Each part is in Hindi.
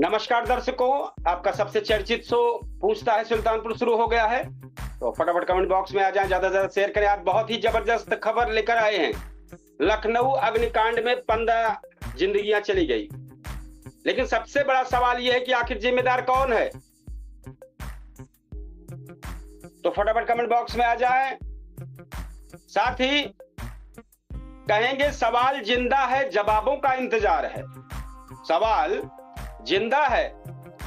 नमस्कार दर्शकों, आपका सबसे चर्चित शो पूछता है सुल्तानपुर शुरू हो गया है। तो फटाफट कमेंट बॉक्स में आ जाएं, ज्यादा से ज्यादा शेयर करें। आज बहुत ही जबरदस्त खबर लेकर आए हैं। लखनऊ अग्निकांड में 15 जिंदगियां चली गई, लेकिन सबसे बड़ा सवाल यह है कि आखिर जिम्मेदार कौन है। तो फटाफट कमेंट बॉक्स में आ जाएं। साथ ही कहेंगे सवाल जिंदा है, जवाबों का इंतजार है। सवाल जिंदा है,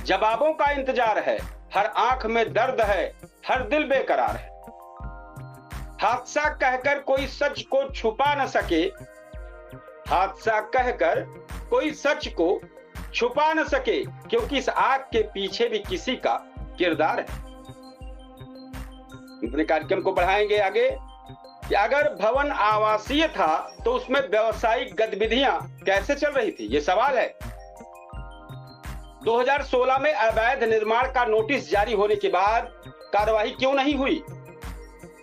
जवाबों का इंतजार है। हर आंख में दर्द है, हर दिल बेकरार है। हादसा कहकर कोई सच को छुपा न सके, हादसा कहकर कोई सच को छुपा न सके, क्योंकि इस आग के पीछे भी किसी का किरदार है। अपने कार्यक्रम को बढ़ाएंगे आगे कि अगर भवन आवासीय था तो उसमें व्यावसायिक गतिविधियां कैसे चल रही थी, ये सवाल है। 2016 में अवैध निर्माण का नोटिस जारी होने के बाद कार्रवाई क्यों नहीं हुई?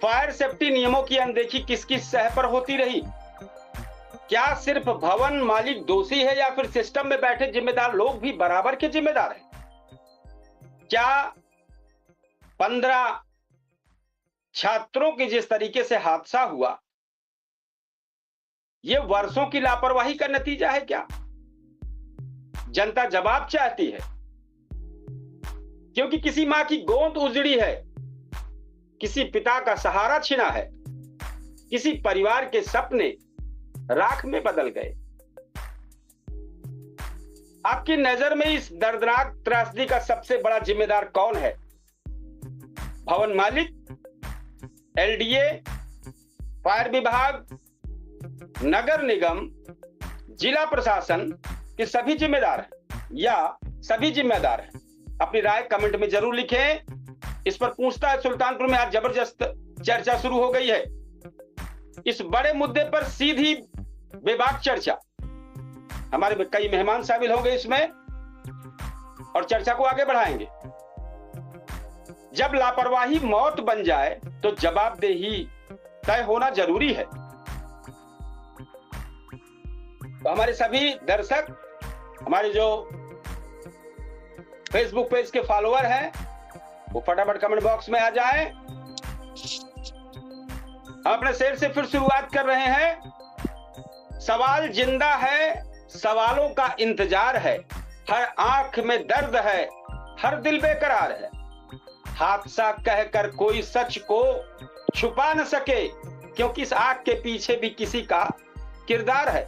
फायर सेफ्टी नियमों की अनदेखी किसकी सह पर होती रही? क्या सिर्फ भवन मालिक दोषी है या फिर सिस्टम में बैठे जिम्मेदार लोग भी बराबर के जिम्मेदार हैं? क्या 15 छात्रों के जिस तरीके से हादसा हुआ, यह वर्षों की लापरवाही का नतीजा है क्या? जनता जवाब चाहती है, क्योंकि किसी मां की गोद उजड़ी है, किसी पिता का सहारा छिना है, किसी परिवार के सपने राख में बदल गए। आपकी नजर में इस दर्दनाक त्रासदी का सबसे बड़ा जिम्मेदार कौन है? भवन मालिक, एलडीए, फायर विभाग, नगर निगम, जिला प्रशासन के सभी जिम्मेदार हैं या सभी जिम्मेदार हैं? अपनी राय कमेंट में जरूर लिखें। इस पर पूछता है सुल्तानपुर में आज जबरदस्त चर्चा शुरू हो गई है। इस बड़े मुद्दे पर सीधी बेबाक चर्चा, हमारे कई मेहमान शामिल होंगे इसमें और चर्चा को आगे बढ़ाएंगे। जब लापरवाही मौत बन जाए तो जवाबदेही तय होना जरूरी है। तो हमारे सभी दर्शक, हमारे जो फेसबुक पेज के फॉलोअर हैं, वो फटाफट कमेंट बॉक्स में आ जाएं। हम अपने शेर से फिर शुरुआत कर रहे हैं। सवाल जिंदा है, सवालों का इंतजार है। हर आंख में दर्द है, हर दिल बेकरार है। हादसा कहकर कोई सच को छुपा न सके, क्योंकि इस आग के पीछे भी किसी का किरदार है।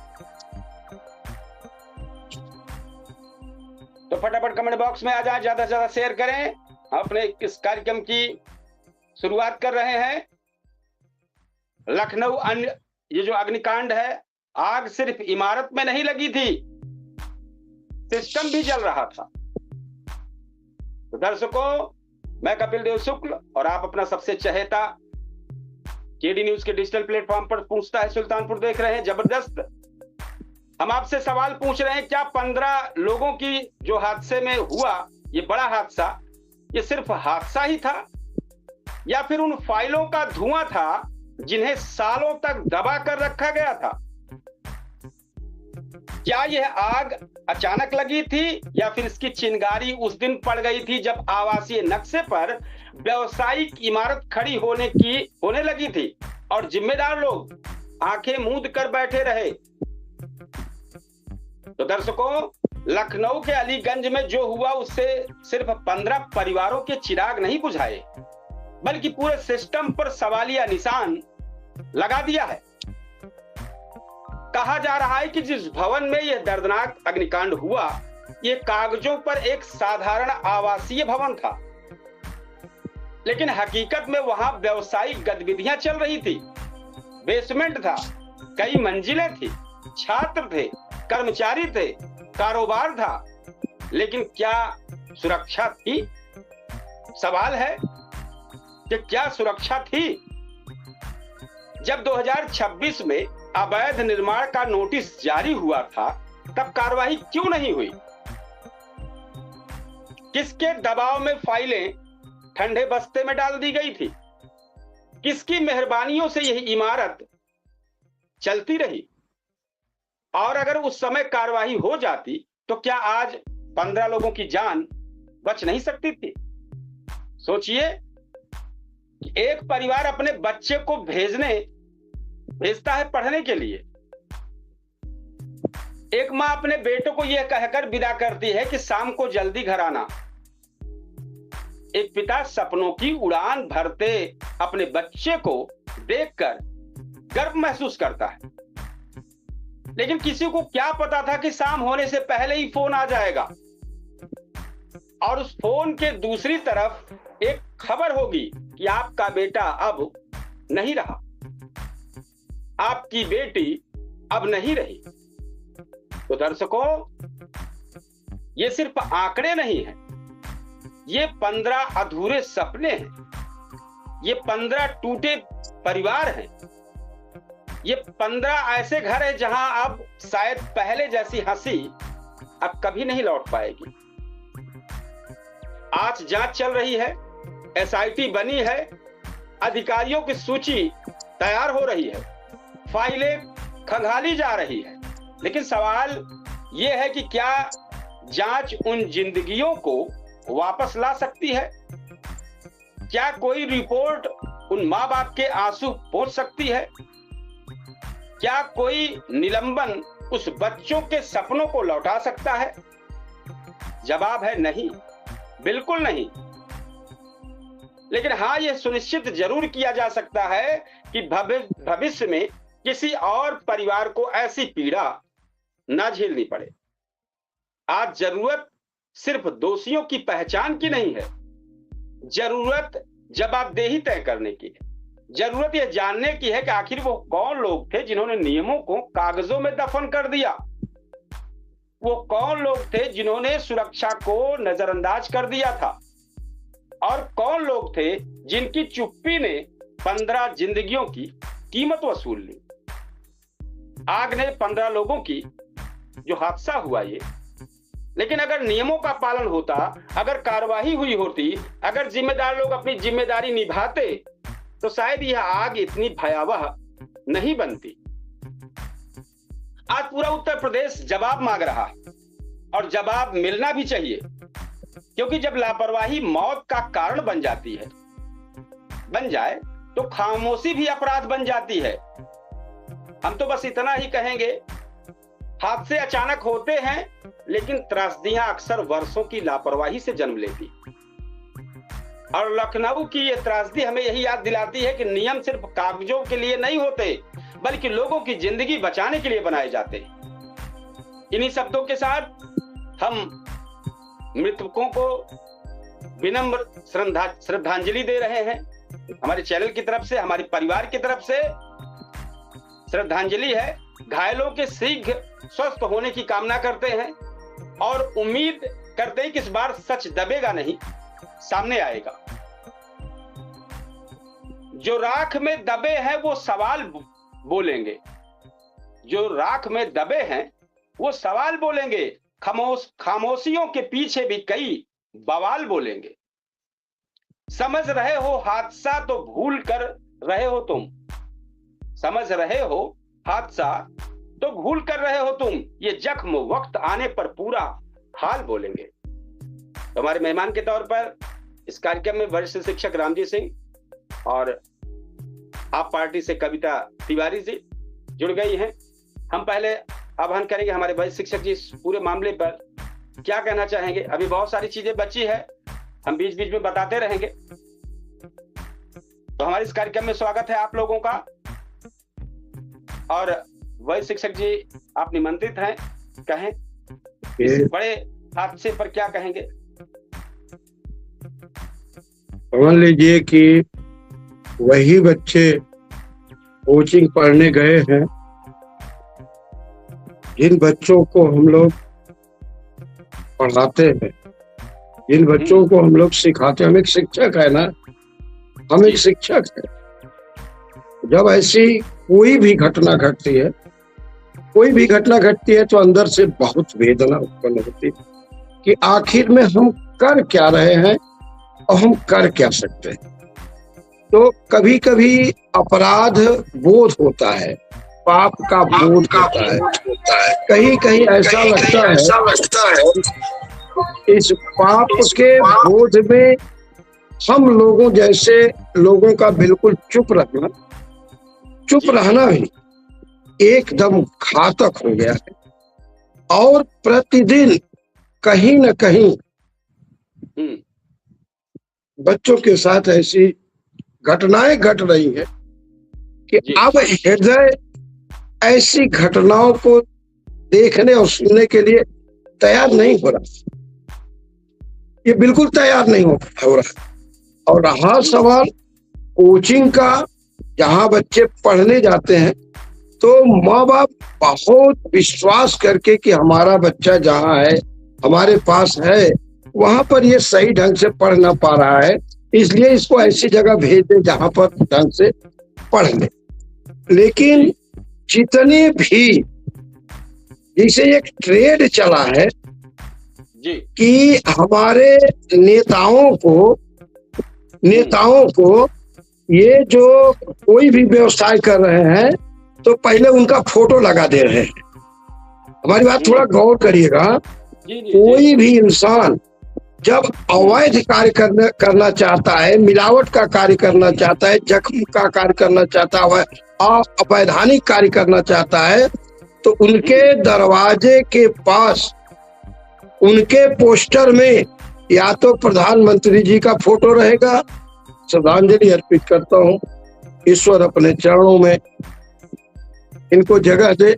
तो फटाफट कमेंट बॉक्स में आ जाएं, ज्यादा से ज्यादा शेयर करें। अपने इस कार्यक्रम की शुरुआत कर रहे हैं। लखनऊ ये जो अग्निकांड है, आग सिर्फ इमारत में नहीं लगी थी, सिस्टम भी जल रहा था। तो दर्शकों, मैं कपिल देव शुक्ल और आप अपना सबसे चहेता केडी न्यूज के डिजिटल प्लेटफॉर्म पर पूछता है सुल्तानपुर देख रहे हैं। जबरदस्त हम आपसे सवाल पूछ रहे हैं, क्या 15 लोगों की जो हादसे में हुआ, ये बड़ा हादसा, ये सिर्फ हादसा ही था या फिर उन फाइलों का धुआं था जिन्हें सालों तक दबा कर रखा गया था? क्या यह आग अचानक लगी थी या फिर इसकी चिंगारी उस दिन पड़ गई थी जब आवासीय नक्शे पर व्यावसायिक इमारत खड़ी होने लगी थी और जिम्मेदार लोग आंखें मूंद कर बैठे रहे? तो दर्शकों, लखनऊ के अलीगंज में जो हुआ उससे सिर्फ 15 परिवारों के चिराग नहीं बुझाए, बल्कि पूरे सिस्टम पर सवालिया निशान लगा दिया है। कहा जा रहा है कि जिस भवन में यह दर्दनाक अग्निकांड हुआ, यह कागजों पर एक साधारण आवासीय भवन था, लेकिन हकीकत में वहां व्यावसायिक गतिविधियां चल रही थी। बेसमेंट था, कई मंजिलें थी, छात्र थे, कर्मचारी थे, कारोबार था, लेकिन क्या सुरक्षा थी? सवाल है कि क्या सुरक्षा थी? जब 2026 में अवैध निर्माण का नोटिस जारी हुआ था, तब कार्रवाई क्यों नहीं हुई? किसके दबाव में फाइलें ठंडे बस्ते में डाल दी गई थी? किसकी मेहरबानियों से यह इमारत चलती रही? और अगर उस समय कार्रवाई हो जाती तो क्या आज 15 लोगों की जान बच नहीं सकती थी। सोचिए कि एक परिवार अपने बच्चे को भेजता है पढ़ने के लिए। एक मां अपने बेटों को यह कहकर विदा करती है कि शाम को जल्दी घर आना। एक पिता सपनों की उड़ान भरते अपने बच्चे को देखकर गर्व महसूस करता है, लेकिन किसी को क्या पता था कि शाम होने से पहले ही फोन आ जाएगा और उस फोन के दूसरी तरफ एक खबर होगी कि आपका बेटा अब नहीं रहा, आपकी बेटी अब नहीं रही। तो दर्शकों, ये सिर्फ आंकड़े नहीं हैं, ये 15 अधूरे सपने हैं, ये 15 टूटे परिवार हैं, ये 15 ऐसे घर हैं जहां अब शायद पहले जैसी हंसी अब कभी नहीं लौट पाएगी। आज जांच चल रही है, एसआईटी बनी है, अधिकारियों की सूची तैयार हो रही है, फाइलें खंगाली जा रही है, लेकिन सवाल यह है कि क्या जांच उन जिंदगियों को वापस ला सकती है? क्या कोई रिपोर्ट उन मां बाप के आंसू पोंछ सकती है? क्या कोई निलंबन उस बच्चों के सपनों को लौटा सकता है? जवाब है नहीं, बिल्कुल नहीं। लेकिन हाँ, यह सुनिश्चित जरूर किया जा सकता है कि भविष्य में किसी और परिवार को ऐसी पीड़ा ना झेलनी पड़े। आज जरूरत सिर्फ दोषियों की पहचान की नहीं है, जरूरत जवाबदेही तय करने की है। जरूरत यह जानने की है कि आखिर वो कौन लोग थे जिन्होंने नियमों को कागजों में दफन कर दिया। वो कौन लोग थे जिन्होंने सुरक्षा को नजरअंदाज कर दिया था, और कौन लोग थे जिनकी चुप्पी ने 15 जिंदगियों की कीमत वसूल ली। आग ने 15 लोगों की जो हादसा हुआ ये, लेकिन अगर नियमों का पालन होता, अगर कार्रवाई हुई होती, अगर जिम्मेदार लोग अपनी जिम्मेदारी निभाते, तो शायद यह आग इतनी भयावह नहीं बनती। आज पूरा उत्तर प्रदेश जवाब मांग रहा है, और जवाब मिलना भी चाहिए, क्योंकि जब लापरवाही मौत का कारण बन जाए तो खामोशी भी अपराध बन जाती है। हम तो बस इतना ही कहेंगे, हादसे अचानक होते हैं, लेकिन त्रासदियां अक्सर वर्षों की लापरवाही से जन्म लेती। और लखनऊ की यह त्रासदी हमें यही याद दिलाती है कि नियम सिर्फ कागजों के लिए नहीं होते, बल्कि लोगों की जिंदगी बचाने के लिए बनाए जाते। इन्हीं शब्दों के साथ हम मृतकों को विनम्र श्रद्धांजलि दे रहे हैं। हमारे चैनल की तरफ से, हमारे परिवार की तरफ से श्रद्धांजलि है। घायलों के शीघ्र स्वस्थ होने की कामना करते हैं और उम्मीद करते हैं कि इस बार सच दबेगा नहीं, सामने आएगा। जो राख में दबे हैं वो सवाल बोलेंगे, जो राख में दबे हैं वो सवाल बोलेंगे। खामोशियों के पीछे भी कई बवाल बोलेंगे। समझ रहे हो हादसा तो भूल कर रहे हो तुम, समझ रहे हो हादसा तो भूल कर रहे हो तुम, ये जख्म वक्त आने पर पूरा हाल बोलेंगे। तो हमारे मेहमान के तौर पर इस कार्यक्रम में वरिष्ठ शिक्षक रामजी सिंह और आप पार्टी से कविता तिवारी जी जुड़ गई हैं। हम पहले आह्वान करेंगे हमारे वरिष्ठ शिक्षक जी इस पूरे मामले पर क्या कहना चाहेंगे। अभी बहुत सारी चीजें बची है, हम बीच बीच में बताते रहेंगे। तो हमारे इस कार्यक्रम में स्वागत है आप लोगों का। और वरिष्ठ शिक्षक जी, आप निमंत्रित हैं, कहें इस बड़े हादसे पर क्या कहेंगे। मान लीजिए कि वही बच्चे कोचिंग पढ़ने गए हैं जिन बच्चों को हम लोग पढ़ाते हैं, जिन बच्चों को हम लोग सिखाते हैं। हम एक शिक्षक है ना, हम एक शिक्षक है। जब ऐसी कोई भी घटना घटती है, तो अंदर से बहुत वेदना उत्पन्न होती है कि आखिर में हम कर क्या रहे हैं और हम कर क्या सकते हैं। तो कभी कभी अपराध बोध होता है, पाप का बोध होता है, कहीं कहीं ऐसा लगता है इस पाप के बोझ में हम लोगों जैसे लोगों का बिल्कुल चुप रहना भी एकदम घातक हो गया है। और प्रतिदिन कहीं न कहीं बच्चों के साथ ऐसी घटनाएं घट रही है कि अब हृदय ऐसी घटनाओं को देखने और सुनने के लिए तैयार नहीं हो रहा। ये बिल्कुल तैयार नहीं हो रहा। और रहा सवाल कोचिंग का, जहाँ बच्चे पढ़ने जाते हैं तो माँ बाप बहुत विश्वास करके कि हमारा बच्चा जहाँ है, हमारे पास है, वहां पर ये सही ढंग से पढ़ ना पा रहा है, इसलिए इसको ऐसी जगह भेज दे जहां पर ढंग से पढ़ ले। लेकिन जितने भी, जैसे एक ट्रेड चला है कि हमारे नेताओं को ये जो कोई भी व्यवसाय कर रहे हैं तो पहले उनका फोटो लगा दे रहे हैं। हमारी बात थोड़ा गौर करिएगा। कोई भी इंसान जब अवैध कार्य करना चाहता है, मिलावट का कार्य करना चाहता है, जख्म का कार्य करना चाहता है, अवैधानिक कार्य करना चाहता है, तो उनके दरवाजे के पास उनके पोस्टर में या तो प्रधानमंत्री जी का फोटो रहेगा। श्रद्धांजलि अर्पित करता हूँ, ईश्वर अपने चरणों में इनको जगह दे।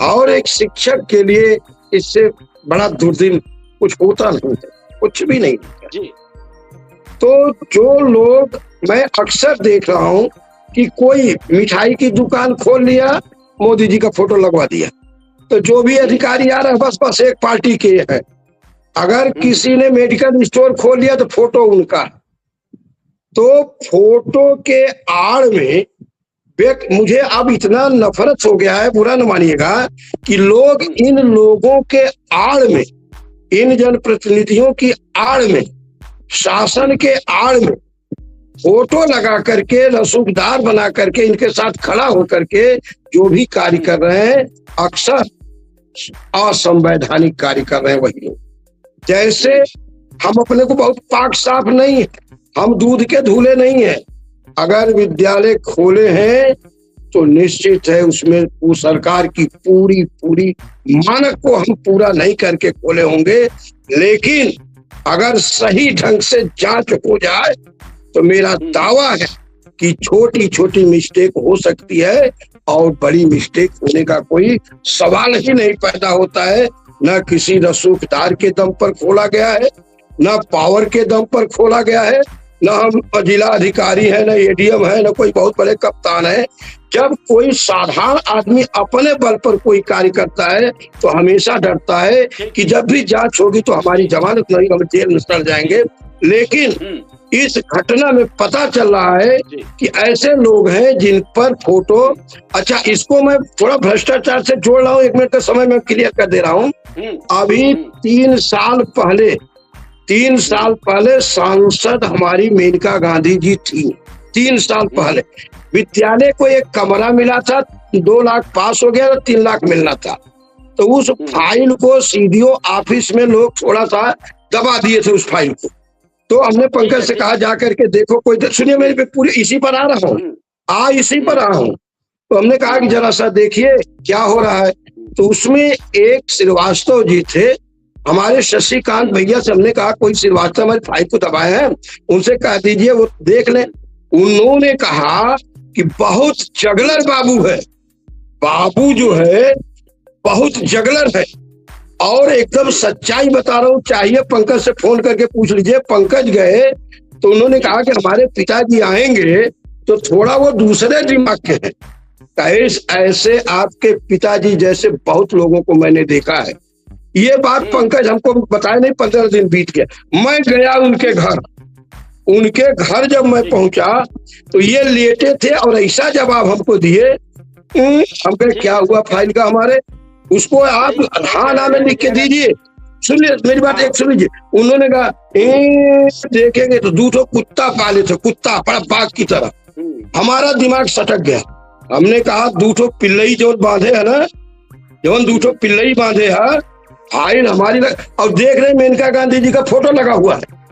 और एक शिक्षक के लिए इससे बड़ा दुर्दिन कुछ होता नहीं है, कुछ भी नहीं होता। तो जो लोग, मैं अक्सर देख रहा हूँ कि कोई मिठाई की दुकान खोल लिया, मोदी जी का फोटो लगवा दिया, तो जो भी अधिकारी आ रहा है बस एक पार्टी के है। अगर किसी ने मेडिकल स्टोर खोल लिया तो फोटो उनका। तो फोटो के आड़ में मुझे अब इतना नफरत हो गया है, बुरा न मानिएगा, कि लोग इन लोगों के आड़ में, इन जनप्रतिनिधियों की आड़ में, शासन के आड़ में फोटो लगा करके, रसूखदार बना करके, इनके साथ खड़ा होकर के जो भी कार्य कर रहे हैं, अक्सर असंवैधानिक कार्य कर रहे हैं वही लोग। जैसे हम अपने को बहुत पाक साफ नहीं है, हम दूध के धूले नहीं है। अगर विद्यालय खोले हैं तो निश्चित है उसमें वो सरकार की पूरी मानक को हम पूरा नहीं करके खोले होंगे। लेकिन अगर सही ढंग से जांच हो जाए तो मेरा दावा है कि छोटी छोटी मिस्टेक हो सकती है और बड़ी मिस्टेक होने का कोई सवाल ही नहीं पैदा होता है। न किसी रसूखदार के दम पर खोला गया है, न पावर के दम पर खोला गया है, न हम जिला अधिकारी है, न एडीएम है, न कोई बहुत बड़े कप्तान है। जब कोई साधारण आदमी अपने बल पर कोई कार्य करता है तो हमेशा डरता है कि जब भी जांच होगी तो हमारी जमानत नहीं, हम जेल में सड़ जाएंगे। लेकिन इस घटना में पता चल रहा है कि ऐसे लोग हैं जिन पर फोटो, अच्छा इसको मैं थोड़ा भ्रष्टाचार से जोड़ रहा हूँ, 1 मिनट का समय मैं क्लियर कर दे रहा हूँ। अभी 3 साल पहले सांसद हमारी मेनका गांधी जी थी। 3 साल पहले विद्यालय को एक कमरा मिला था, 2 लाख पास हो गया, 3 लाख मिलना था। तो उस फाइल को सीडीओ ऑफिस में लोग थोड़ा सा दबा दिए थे उस फाइल को। तो हमने पंकज से कहा जा करके देखो कोई, सुनिए मेरी पे पूरी इसी पर आ रहा हूँ, इसी पर आ रहा हूँ। तो हमने कहा कि जरा सा देखिए क्या हो रहा है। तो उसमें एक श्रीवास्तव जी थे, हमारे शशिकांत भैया से हमने कहा कोई श्रीवास्तव हमारी फाइल को दबाए हैं, उनसे कह दीजिए वो देख लें। उन्होंने कहा कि बहुत जगलर बाबू है, बाबू जो है बहुत जगलर है और एकदम सच्चाई बता रहा हूँ, चाहिए पंकज से फोन करके पूछ लीजिए। पंकज गए तो उन्होंने कहा कि हमारे पिताजी आएंगे तो थोड़ा वो दूसरे दिमाग के हैं। ऐसे आपके पिताजी जैसे बहुत लोगों को मैंने देखा है। ये बात पंकज हमको बताया नहीं, 15 दिन बीत गया। मैं गया उनके घर जब मैं पहुंचा तो ये लेटे थे और ऐसा जवाब हमको दिए, हम कहे क्या हुआ फाइल का हमारे, उसको आप हाँ ना में लिख के दीजिए। सुनिए मेरी बात एक सुन लीजिए। उन्होंने कहा देखेंगे तो 2 कुत्ता पाले थे, कुत्ता बड़ा बाघ की तरह। हमारा दिमाग सटक गया। हमने कहा 2 पिल्लई जो बांधे है ना, जवन 2 पिल्लई बांधे है फाइन हमारी और देख रहे मेनका गांधी जी का फोटो लगा हुआ है।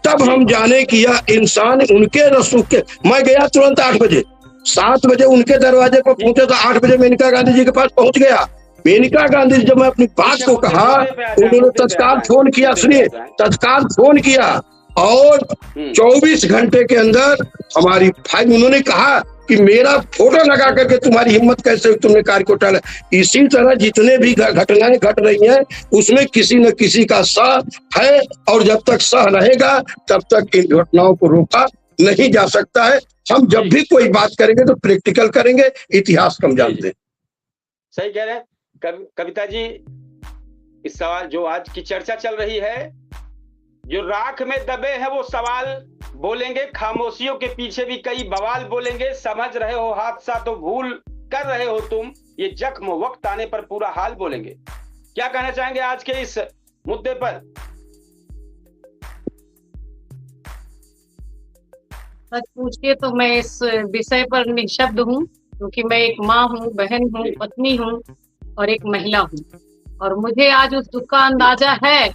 तब हम जाने कि यह इंसान उनके रसूख के। मैं गया तुरंत 8 बजे, 7 बजे उनके दरवाजे पर पहुंचे तो 8 बजे मेनका गांधी जी के पास पहुंच गया। मेनका गांधी जी जब मैं अपनी बात को कहा, उन्होंने तत्काल फोन किया, सुनिए, तत्काल फोन किया और 24 घंटे के अंदर हमारी फाइल, उन्होंने कहा कि मेरा फोटो लगा करके तुम्हारी हिम्मत कैसे हुई, तुमने कार्य को टाला। इसी तरह जितने भी घटनाएं घट रही हैं उसमें किसी न किसी का सह है, और जब तक सह रहेगा तब तक इन घटनाओं को रोका नहीं जा सकता है। हम जब भी कोई बात करेंगे तो प्रैक्टिकल करेंगे, इतिहास कम जानते हैं। सही कह रहे हैं कविता जी। इस सवाल जो आज की चर्चा चल रही है, जो राख में दबे हैं वो सवाल बोलेंगे, खामोशियों के पीछे भी कई बवाल बोलेंगे। समझ रहे हो हादसा तो भूल कर रहे हो तुम, ये जख्म वक्त आने पर पूरा हाल बोलेंगे। क्या कहना चाहेंगे आज के इस मुद्दे पर? सच पूछिए तो मैं इस विषय पर निशब्द हूँ, क्योंकि मैं एक माँ हूँ, बहन हूँ, पत्नी हूँ और एक महिला हूँ। और मुझे आज उस दुख का अंदाजा है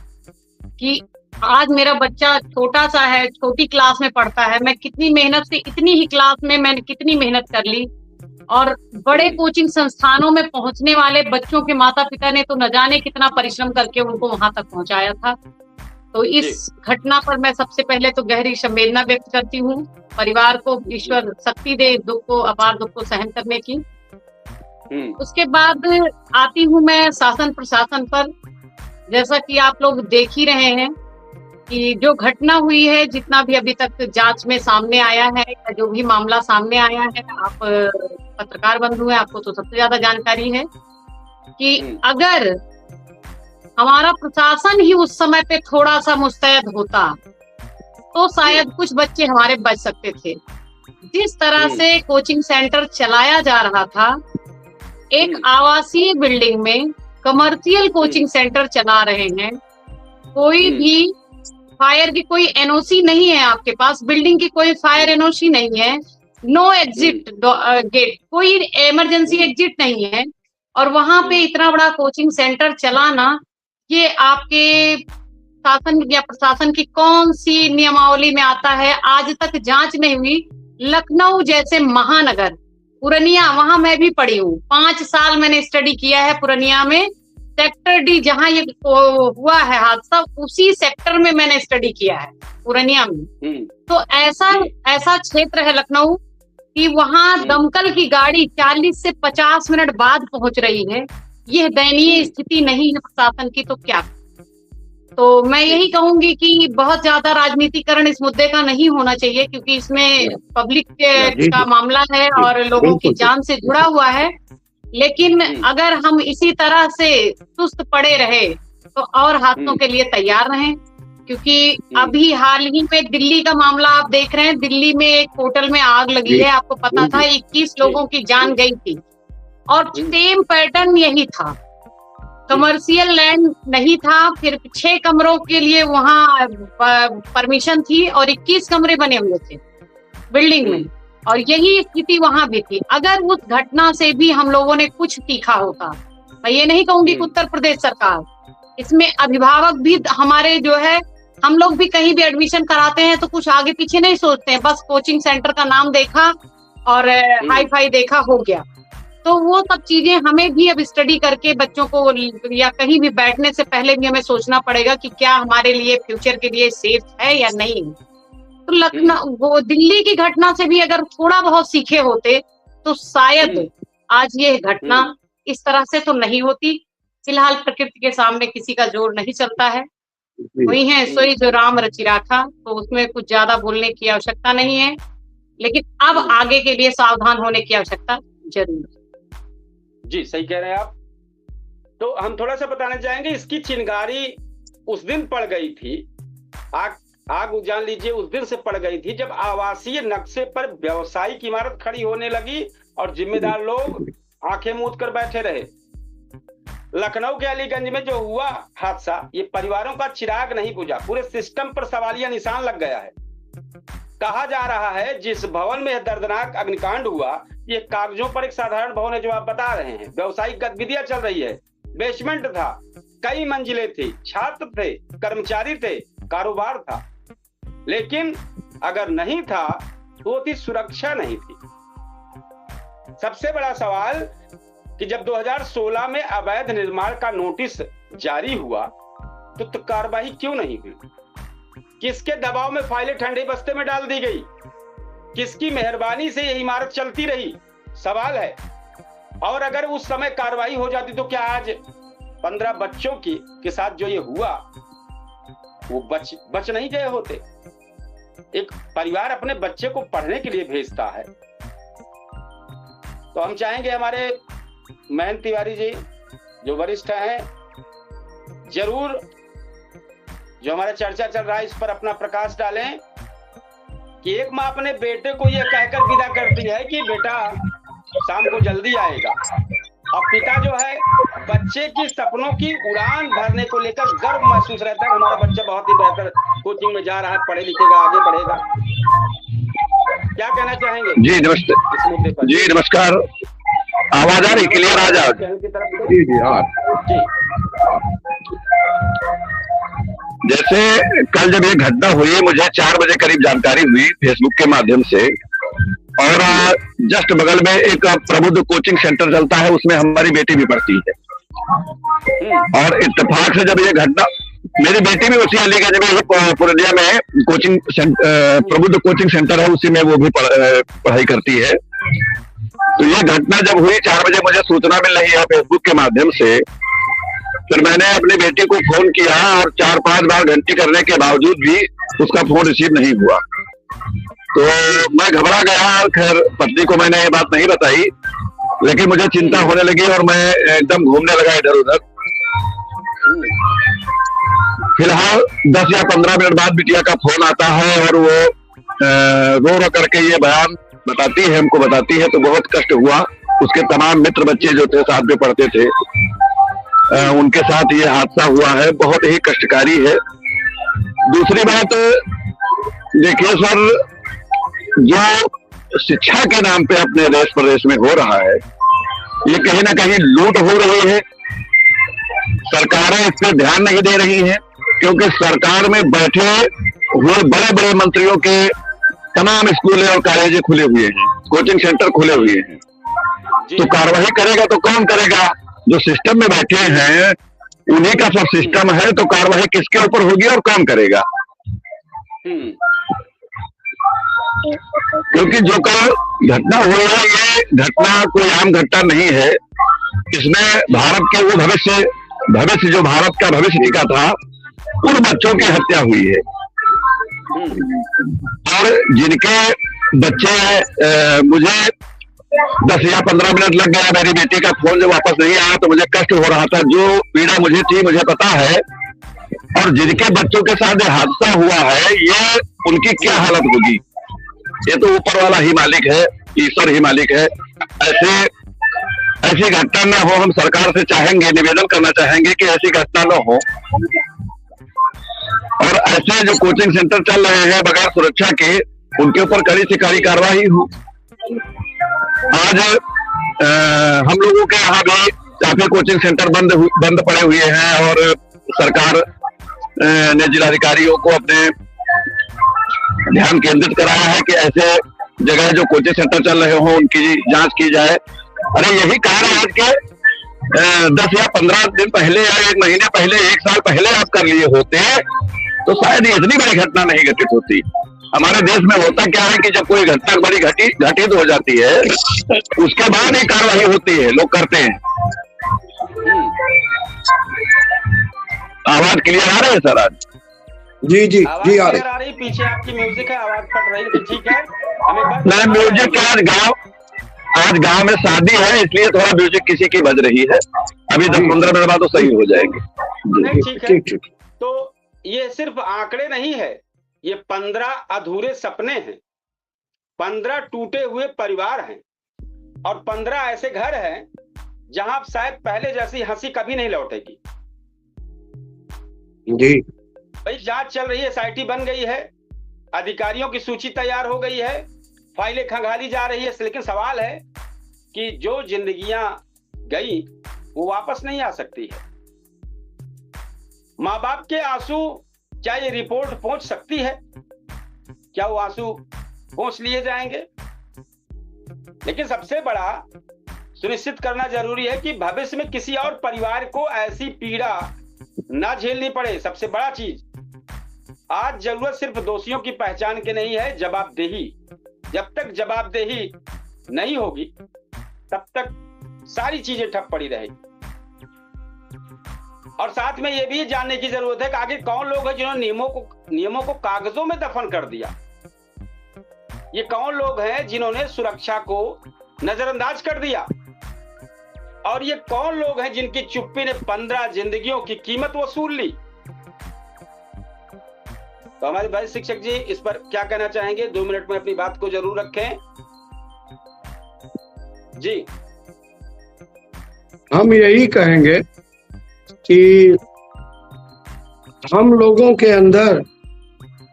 कि आज मेरा बच्चा छोटा सा है, छोटी क्लास में पढ़ता है। मैं कितनी मेहनत से, इतनी ही क्लास में मैंने कितनी मेहनत कर ली, और बड़े कोचिंग संस्थानों में पहुंचने वाले बच्चों के माता पिता ने तो न जाने कितना परिश्रम करके उनको वहां तक पहुंचाया था। तो इस घटना पर मैं सबसे पहले तो गहरी संवेदना व्यक्त करती हूँ। परिवार को ईश्वर शक्ति दे इस दुख को, अपार दुख को सहन करने की। उसके बाद आती हूँ मैं शासन प्रशासन पर। जैसा कि आप लोग देख ही रहे हैं कि जो घटना हुई है, जितना भी अभी तक जांच में सामने आया है, या जो भी मामला सामने आया है, आप पत्रकार बंधु हैं, आपको तो सबसे ज्यादा जानकारी है कि अगर हमारा प्रशासन ही उस समय पे थोड़ा सा मुस्तैद होता तो शायद कुछ बच्चे हमारे बच सकते थे। जिस तरह से कोचिंग सेंटर चलाया जा रहा था, एक आवासीय बिल्डिंग में कमर्शियल कोचिंग सेंटर चला रहे हैं, कोई भी फायर की कोई एनओसी नहीं है आपके पास, बिल्डिंग की कोई फायर एनओसी नहीं है, नो एग्जिट गेट, कोई इमरजेंसी एग्जिट नहीं है, और वहां पे इतना बड़ा कोचिंग सेंटर चलाना, ये आपके शासन या प्रशासन की कौन सी नियमावली में आता है? आज तक जांच नहीं हुई। लखनऊ जैसे महानगर, पुरनिया, वहां मैं भी पढ़ी हूँ, 5 साल मैंने स्टडी किया है पुरनिया में। सेक्टर डी जहां ये हुआ है हादसा, उसी सेक्टर में मैंने स्टडी किया है, पुरनिया में। तो ऐसा क्षेत्र है लखनऊ कि वहां दमकल की गाड़ी 40 से 50 मिनट बाद पहुंच रही है। यह दयनीय स्थिति नहीं है प्रशासन की, तो क्या? तो मैं यही कहूंगी कि बहुत ज्यादा राजनीतिकरण इस मुद्दे का नहीं होना चाहिए, क्योंकि इसमें पब्लिक का मामला है और लोगों की जान से जुड़ा हुआ है। लेकिन अगर हम इसी तरह से सुस्त पड़े रहे तो और हादसों के लिए तैयार रहें, क्योंकि अभी हाल ही में दिल्ली का मामला आप देख रहे हैं। दिल्ली में एक होटल में आग लगी है, आपको पता था, 21 लोगों की जान गई थी, और सेम पैटर्न यही था। कमर्शियल लैंड नहीं था, फिर 6 कमरों के लिए वहां परमिशन थी और 21 कमरे बने हुए थे बिल्डिंग में, और यही स्थिति वहां भी थी। अगर उस घटना से भी हम लोगों ने कुछ सीखा होता, मैं ये नहीं कहूंगी कि उत्तर प्रदेश सरकार, इसमें अभिभावक भी हमारे जो है, हम लोग भी कहीं भी एडमिशन कराते हैं तो कुछ आगे पीछे नहीं सोचते हैं, बस कोचिंग सेंटर का नाम देखा और हाई फाई देखा, हो गया। तो वो सब चीजें हमें भी अब स्टडी करके बच्चों को, या कहीं भी बैठने से पहले भी हमें सोचना पड़ेगा कि क्या हमारे लिए फ्यूचर के लिए सेफ है या नहीं। तो लखनऊ, वो दिल्ली की घटना से भी अगर थोड़ा बहुत सीखे होते तो शायद आज ये घटना इस तरह से तो नहीं होती। फिलहाल प्रकृति के सामने किसी का जोर नहीं चलता है, वही है सोई जो राम रचि राखा, तो उसमें कुछ ज्यादा बोलने की आवश्यकता नहीं है। लेकिन अब आगे के लिए सावधान होने की आवश्यकता जरूर है। जी, सही कह रहे हैं आप। तो हम थोड़ा सा बताना चाहेंगे, इसकी चिंगारी उस दिन पड़ गई थी, आग जान लीजिए उस दिन से पड़ गई थी जब आवासीय नक्शे पर व्यावसायिक इमारत खड़ी होने लगी और जिम्मेदार लोग आंखें मूंद कर बैठे रहे। लखनऊ के अलीगंज में जो हुआ हादसा, ये परिवारों का चिराग नहीं बुझा, पूरे सिस्टम पर सवालिया निशान लग गया है। कहा जा रहा है जिस भवन में दर्दनाक अग्निकांड हुआ, ये कागजों पर एक साधारण भवन है जो आप बता रहे हैं, व्यवसायिक गतिविधियां चल रही है, बेसमेंट था, कई मंजिलें थी, छात्र थे, कर्मचारी थे, कारोबार था, लेकिन अगर नहीं था तो उतनी सुरक्षा नहीं थी। सबसे बड़ा सवाल कि जब 2016 में अवैध निर्माण का नोटिस जारी हुआ तो कार्रवाई क्यों नहीं हुई? किसके दबाव में फाइलें ठंडे बस्ते में डाल दी गई? किसकी मेहरबानी से यह इमारत चलती रही? सवाल है। और अगर उस समय कार्रवाई हो जाती तो क्या आज 15 बच्चों के साथ जो ये हुआ वो बच नहीं गए होते? एक परिवार अपने बच्चे को पढ़ने के लिए भेजता है, तो हम चाहेंगे हमारे महेंद्र तिवारी जी जो वरिष्ठ हैं, जरूर जो हमारा चर्चा चल रहा है इस पर अपना प्रकाश डालें कि एक माँ अपने बेटे को यह कहकर विदा करती है कि बेटा शाम को जल्दी आएगा, और पिता जो है बच्चे की सपनों की उड़ान भरने को लेकर गर्व महसूस रहता है। हमारा बच्चा बहुत ही बेहतर कोचिंग में जा रहा है, पढ़े लिखेगा, आगे बढ़ेगा। क्या कहना चाहेंगे? जी नमस्ते। इस मुद्दे पर जी नमस्कार, आवाज आ रही? क्लियर आ जा? जी जी हाँ जी। जैसे कल जब ये घटना हुई, मुझे 4 बजे करीब जानकारी हुई फेसबुक के माध्यम से, और जस्ट बगल में एक प्रबुद्ध कोचिंग सेंटर चलता है, उसमें हमारी बेटी भी पढ़ती है। और इत्तेफाक से जब ये घटना, मेरी बेटी भी उसी अलीगंज में पूर्णिया में कोचिंग प्रबुद्ध कोचिंग सेंटर है, उसी में वो भी पढ़ाई करती है। तो ये घटना जब हुई 4 बजे मुझे सूचना मिल रही है फेसबुक के माध्यम से, फिर मैंने अपनी बेटी को फोन किया और 4-5 बार घंटी करने के बावजूद भी उसका फोन रिसीव नहीं हुआ। तो मैं घबरा गया। खैर पत्नी को मैंने ये बात नहीं बताई, लेकिन मुझे चिंता होने लगी और मैं एकदम घूमने लगा इधर उधर। फिलहाल 10 या 15 मिनट बाद बिटिया का फोन आता है और वो रो रो करके ये बयान बताती है, हमको बताती है। तो बहुत कष्ट हुआ। उसके तमाम मित्र बच्चे जो थे साथ में पढ़ते थे, उनके साथ ये हादसा हुआ है, बहुत ही कष्टकारी है। दूसरी बात देखिए सर, जो शिक्षा के नाम पे अपने देश प्रदेश में हो रहा है, ये कहीं ना कहीं लूट हो रही है। सरकारें इस पर ध्यान नहीं दे रही हैं, क्योंकि सरकार में बैठे हुए बड़े बड़े मंत्रियों के तमाम स्कूलें और कॉलेज खुले हुए हैं, कोचिंग सेंटर खुले हुए हैं। तो कार्रवाई करेगा तो कौन करेगा? जो सिस्टम में बैठे हैं उन्हीं का सब सिस्टम है, तो कार्रवाई किसके ऊपर होगी और कौन करेगा? क्योंकि जो कल घटना हुई है, ये घटना कोई आम घटना नहीं है। इसमें भारत के वो भविष्य जो भारत का भविष्य टिका था, उन बच्चों की हत्या हुई है। और जिनके बच्चे मुझे 10 या 15 मिनट लग गया, मेरी बेटी का फोन जब वापस नहीं आया तो मुझे कष्ट हो रहा था। जो पीड़ा मुझे थी मुझे पता है, और जिनके बच्चों के साथ ये हादसा हुआ है, ये उनकी क्या हालत होगी, ये तो ऊपर वाला ही मालिक है, ईश्वर ही मालिक है। ऐसी घटना न हो, हम सरकार से चाहेंगे, निवेदन करना चाहेंगे कि ऐसी घटना न हो। और ऐसे जो कोचिंग सेंटर चल रहे हैं बगैर सुरक्षा के, उनके ऊपर कड़ी से कड़ी कार्रवाई हो। आज हम लोगों के यहाँ भी काफी कोचिंग सेंटर बंद पड़े हुए हैं, और सरकार ने जिलाधिकारियों को अपने ध्यान केंद्रित कराया है कि ऐसे जगह जो कोचिंग सेंटर चल रहे हो उनकी जांच की जाए। अरे यही कारण आज के 10 या 15 दिन पहले या 1 महीने पहले, 1 साल पहले आप कर लिए होते तो शायद इतनी बड़ी घटना नहीं घटित होती। हमारे देश में होता क्या है कि जब कोई घटना बड़ी घटित हो जाती है, उसके बाद ही कार्रवाई होती है, लोग करते हैं। आवाज क्लियर आ रही है सर? आज जी जी जी आ रही। पीछे आपकी म्यूजिक है, आवाज फट रही है, ठीक है। हमें म्यूजिक क्या, आज गांव में शादी है, इसलिए थोड़ा म्यूजिक किसी की बज रही है। अभी 10-15 मिनट बाद तो सही हो जाएगी। ठीक है। तो ये सिर्फ आंकड़े नहीं है, ये 15 अधूरे सपने हैं, 15 टूटे हुए परिवार हैं, और 15 ऐसे घर हैं जहां शायद पहले जैसी हंसी कभी नहीं लौटेगी। जी भाई जांच चल रही है, SIT बन गई है, अधिकारियों की सूची तैयार हो गई है, फाइलें खंगाली जा रही है, लेकिन सवाल है कि जो जिंदगियां गई वो वापस नहीं आ सकती है। माँ बाप के आंसू, क्या ये रिपोर्ट पहुंच सकती है? क्या वो आंसू पहुंच लिए जाएंगे? लेकिन सबसे बड़ा सुनिश्चित करना जरूरी है कि भविष्य में किसी और परिवार को ऐसी पीड़ा ना झेलनी पड़े। सबसे बड़ा चीज, आज जरूरत सिर्फ दोषियों की पहचान की नहीं है, जवाबदेही। जब तक जवाबदेही नहीं होगी तब तक सारी चीजें ठप पड़ी रहेगी। और साथ में यह भी जानने की जरूरत है कि आगे कौन लोग हैं जिन्होंने नियमों को कागजों में दफन कर दिया। ये कौन लोग हैं जिन्होंने सुरक्षा को नजरअंदाज कर दिया, और ये कौन लोग हैं जिनकी चुप्पी ने 15 जिंदगियों की कीमत वसूल ली। तो हमारे भाई शिक्षक जी इस पर क्या कहना चाहेंगे? 2 मिनट में अपनी बात को जरूर रखें जी। हम यही कहेंगे कि हम लोगों के अंदर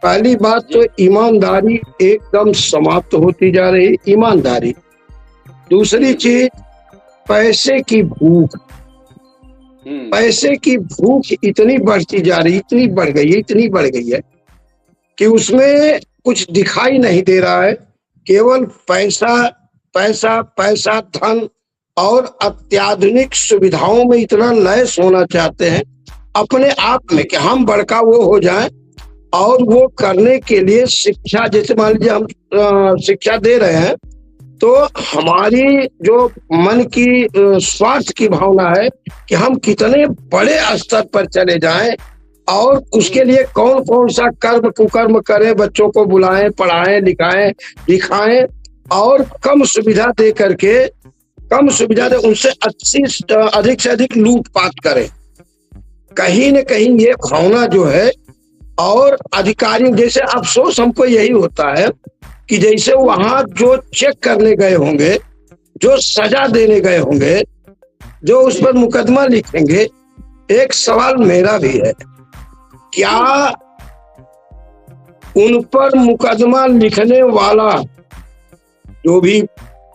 पहली बात तो ईमानदारी एकदम समाप्त होती जा रही, ईमानदारी। दूसरी चीज पैसे की भूख, पैसे की भूख इतनी बढ़ती जा रही, इतनी बढ़ गई है कि उसमें कुछ दिखाई नहीं दे रहा है। केवल पैसा पैसा पैसा, धन और अत्याधुनिक सुविधाओं में इतना लैस होना चाहते हैं अपने आप में कि हम बड़का वो हो जाएं। और वो करने के लिए शिक्षा, जैसे मान लीजिए हम शिक्षा दे रहे हैं तो हमारी जो मन की स्वार्थ की भावना है कि हम कितने बड़े स्तर पर चले जाएं और उसके लिए कौन कौन सा कर्म कुकर्म करें, बच्चों को बुलाएं, पढ़ाएं, लिखाएं, दिखाएं और कम सुविधा दे करके, कम सुविधा दे उनसे अधिक से अधिक लूटपाट करें। कहीं न कहीं ये भावना जो है, और अधिकारी जैसे अफसोस हमको यही होता है कि जैसे वहां जो चेक करने गए होंगे, जो सजा देने गए होंगे, जो उस पर मुकदमा लिखेंगे, एक सवाल मेरा भी है, क्या उन पर मुकदमा लिखने वाला जो भी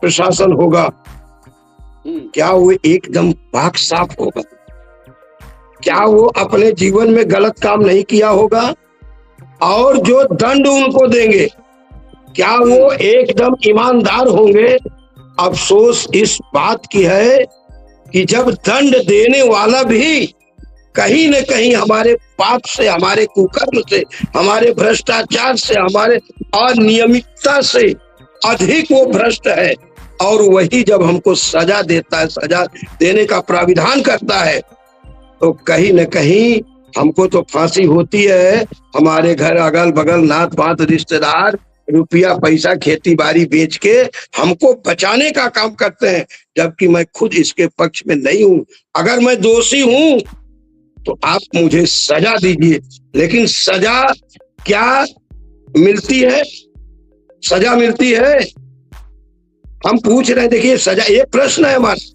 प्रशासन होगा, क्या वो एकदम पाक साफ होगा? क्या वो अपने जीवन में गलत काम नहीं किया होगा? और जो दंड उनको देंगे, क्या वो एकदम ईमानदार होंगे? अफसोस इस बात की है कि जब दंड देने वाला भी कहीं न कहीं हमारे पाप से, हमारे कुकर्म से, हमारे भ्रष्टाचार से, हमारे अनियमितता से अधिक वो भ्रष्ट है, और वही जब हमको सजा देता है, सजा देने का प्राविधान करता है, तो कहीं न कहीं हमको तो फांसी होती है। हमारे घर अगल बगल नात भात रिश्तेदार रुपया पैसा खेती बाड़ी बेच के हमको बचाने का काम करते हैं, जबकि मैं खुद इसके पक्ष में नहीं हूं। अगर मैं दोषी हूं तो आप मुझे सजा दीजिए, लेकिन सजा क्या मिलती है? सजा मिलती है? हम पूछ रहे हैं, देखिए सजा, ये प्रश्न है हमारा।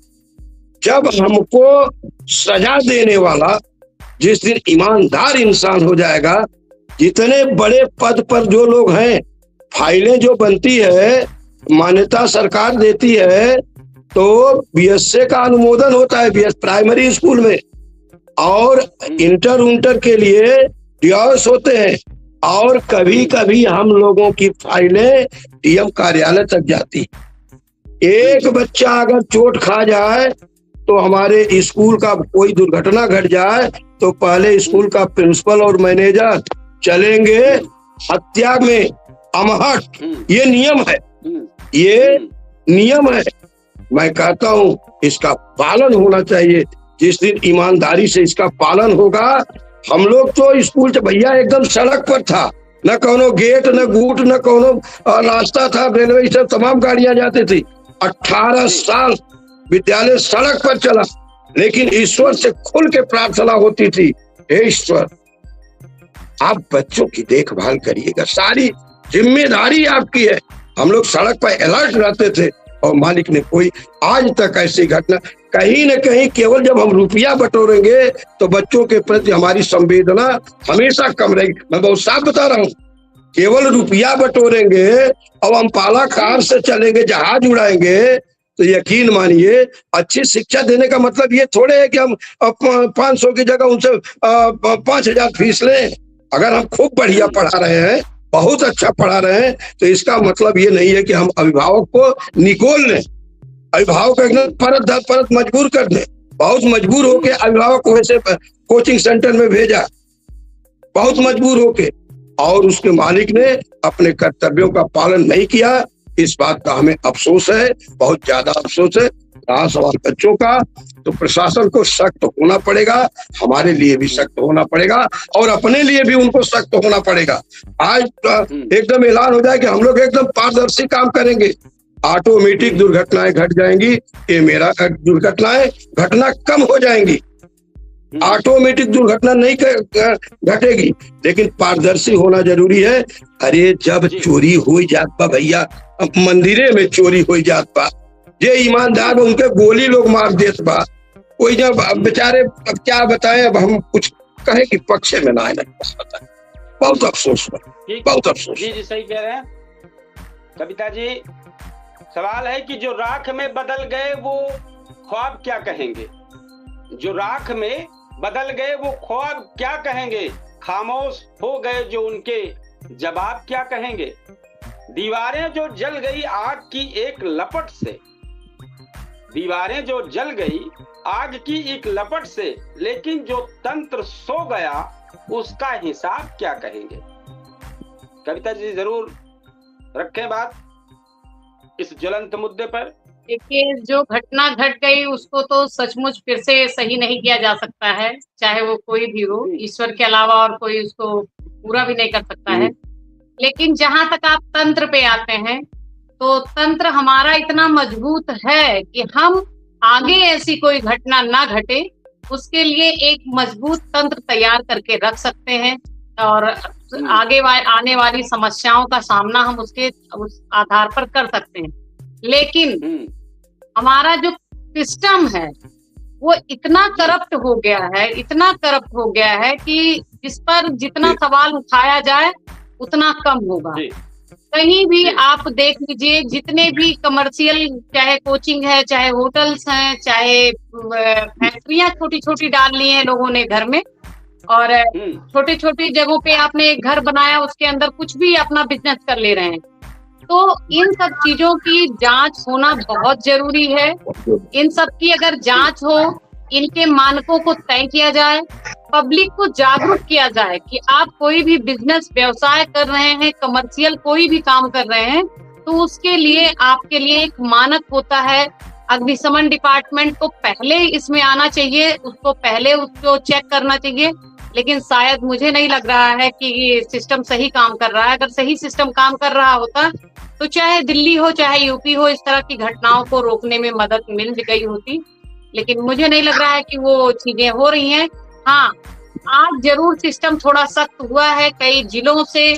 जब हमको सजा देने वाला जिस दिन ईमानदार इंसान हो जाएगा, जितने बड़े पद पर जो लोग हैं, फाइलें जो बनती है, मान्यता सरकार देती है, तो बीएसए का अनुमोदन होता है बीएस प्राइमरी स्कूल में, और इंटर के लिए डिवोर्स होते हैं, और कभी कभी हम लोगों की फाइलें डीएम कार्यालय तक जाती। एक बच्चा अगर चोट खा जाए तो हमारे स्कूल का कोई दुर्घटना घट जाए तो पहले स्कूल का प्रिंसिपल और मैनेजर चलेंगे हत्या में, अमहट। ये नियम है, ये नियम है। मैं कहता हूँ इसका पालन होना चाहिए। जिस दिन ईमानदारी से इसका पालन होगा, हम लोग तो स्कूल से भैया एकदम सड़क पर था, न कोनो गेट, न गूट, न कोनो रास्ता था, रेलवे स्टेशन तमाम गाड़ियां जाती थी। 18 साल विद्यालय सड़क पर चला, लेकिन ईश्वर से खुल के प्रार्थना होती थी, हे ईश्वर आप बच्चों की देखभाल करिएगा, सारी जिम्मेदारी आपकी है। हम लोग सड़क पर अलर्ट रहते थे, और मालिक ने कोई आज तक ऐसी घटना, कहीं न कहीं केवल जब हम रुपया बटोरेंगे तो बच्चों के प्रति हमारी संवेदना हमेशा कम रहेगी। मैं बहुत साफ बता रहा हूँ, केवल रुपया बटोरेंगे और हम पाला कार से चलेंगे, जहाज उड़ाएंगे, तो यकीन मानिए अच्छी शिक्षा देने का मतलब ये थोड़े है कि हम 500 की जगह उनसे 5,000 फीस लें। अगर हम खूब बढ़िया पढ़ा रहे हैं, बहुत अच्छा पढ़ा रहे हैं, तो इसका मतलब ये नहीं है कि हम अभिभावक को निकोल लें, अभिभावक को एकदम परत दर परत मजबूर कर दें। बहुत मजबूर होके अभिभावक को वैसे कोचिंग सेंटर में भेजा, बहुत मजबूर होके, और उसके मालिक ने अपने कर्तव्यों का पालन नहीं किया। इस बात का हमें अफसोस है, बहुत ज्यादा अफसोस है। रहा सवाल बच्चों का, तो प्रशासन को सख्त होना पड़ेगा, हमारे लिए भी सख्त होना पड़ेगा, और अपने लिए भी उनको सख्त होना पड़ेगा। आज एकदम ऐलान हो जाए कि हम लोग एकदम पारदर्शी काम करेंगे, ऑटोमेटिक दुर्घटनाएं घट जाएंगी। ये मेरा दुर्घटनाएं घटना कम हो जाएंगी, ऑटोमेटिक दुर्घटना नहीं घटेगी, लेकिन पारदर्शी होना जरूरी है। अरे जब चोरी हो जात बा भैया, मंदिरे में चोरी हो जात बा, ये ईमानदार उनके गोली लोग मार देत बा, कोई जब बेचारे अब क्या बताएं, अब हम कुछ कहे कि पक्ष में ना आए, बताए बहुत अफसोस बा, बहुत अफसोस। जी जी सही कह रहे हैं कविता जी। सवाल है कि जो राख में बदल गए वो ख्वाब क्या कहेंगे, जो राख में बदल गए वो ख्वाब क्या कहेंगे, खामोश हो गए जो उनके जवाब क्या कहेंगे। दीवारें जो जल गई आग की एक लपट से, दीवारें जो जल गई आग की एक लपट से, लेकिन जो तंत्र सो गया उसका हिसाब क्या कहेंगे। कविता जी जरूर रखें बात इस ज्वलंत मुद्दे पर। देखिए, जो घटना घट गई उसको तो सचमुच फिर से सही नहीं किया जा सकता है, चाहे वो कोई भी हो, ईश्वर के अलावा और कोई उसको पूरा भी नहीं कर सकता है। लेकिन जहां तक आप तंत्र पे आते हैं, तो तंत्र हमारा इतना मजबूत है कि हम आगे ऐसी कोई घटना ना घटे उसके लिए एक मजबूत तंत्र तैयार करके रख सकते हैं, और आगे आने वाली समस्याओं का सामना हम उस आधार पर कर सकते हैं। लेकिन हमारा जो सिस्टम है वो इतना करप्ट हो गया है, इतना करप्ट हो गया है कि इस पर जितना सवाल उठाया जाए उतना कम होगा। कहीं भी आप देख लीजिए, जितने भी कमर्शियल, चाहे कोचिंग है, चाहे होटल्स हैं, चाहे फैक्ट्रियां छोटी छोटी डाल ली हैं लोगों ने घर में, और छोटी छोटी जगहों पे आपने एक घर बनाया, उसके अंदर कुछ भी अपना बिजनेस कर ले रहे हैं। तो इन सब चीजों की जांच होना बहुत जरूरी है। इन सब की अगर जांच हो, इनके मानकों को तय किया जाए, पब्लिक को जागरूक किया जाए कि आप कोई भी बिजनेस व्यवसाय कर रहे हैं, कमर्शियल कोई भी काम कर रहे हैं, तो उसके लिए आपके लिए एक मानक होता है। अग्निशमन डिपार्टमेंट को पहले इसमें आना चाहिए, उसको पहले उसको चेक करना चाहिए। लेकिन शायद मुझे नहीं लग रहा है कि ये सिस्टम सही काम कर रहा है। अगर सही सिस्टम काम कर रहा होता तो चाहे दिल्ली हो चाहे यूपी हो, इस तरह की घटनाओं को रोकने में मदद मिल गई होती। लेकिन मुझे नहीं लग रहा है कि वो चीजें हो रही हैं। हाँ, आज जरूर सिस्टम थोड़ा सख्त हुआ है। कई जिलों से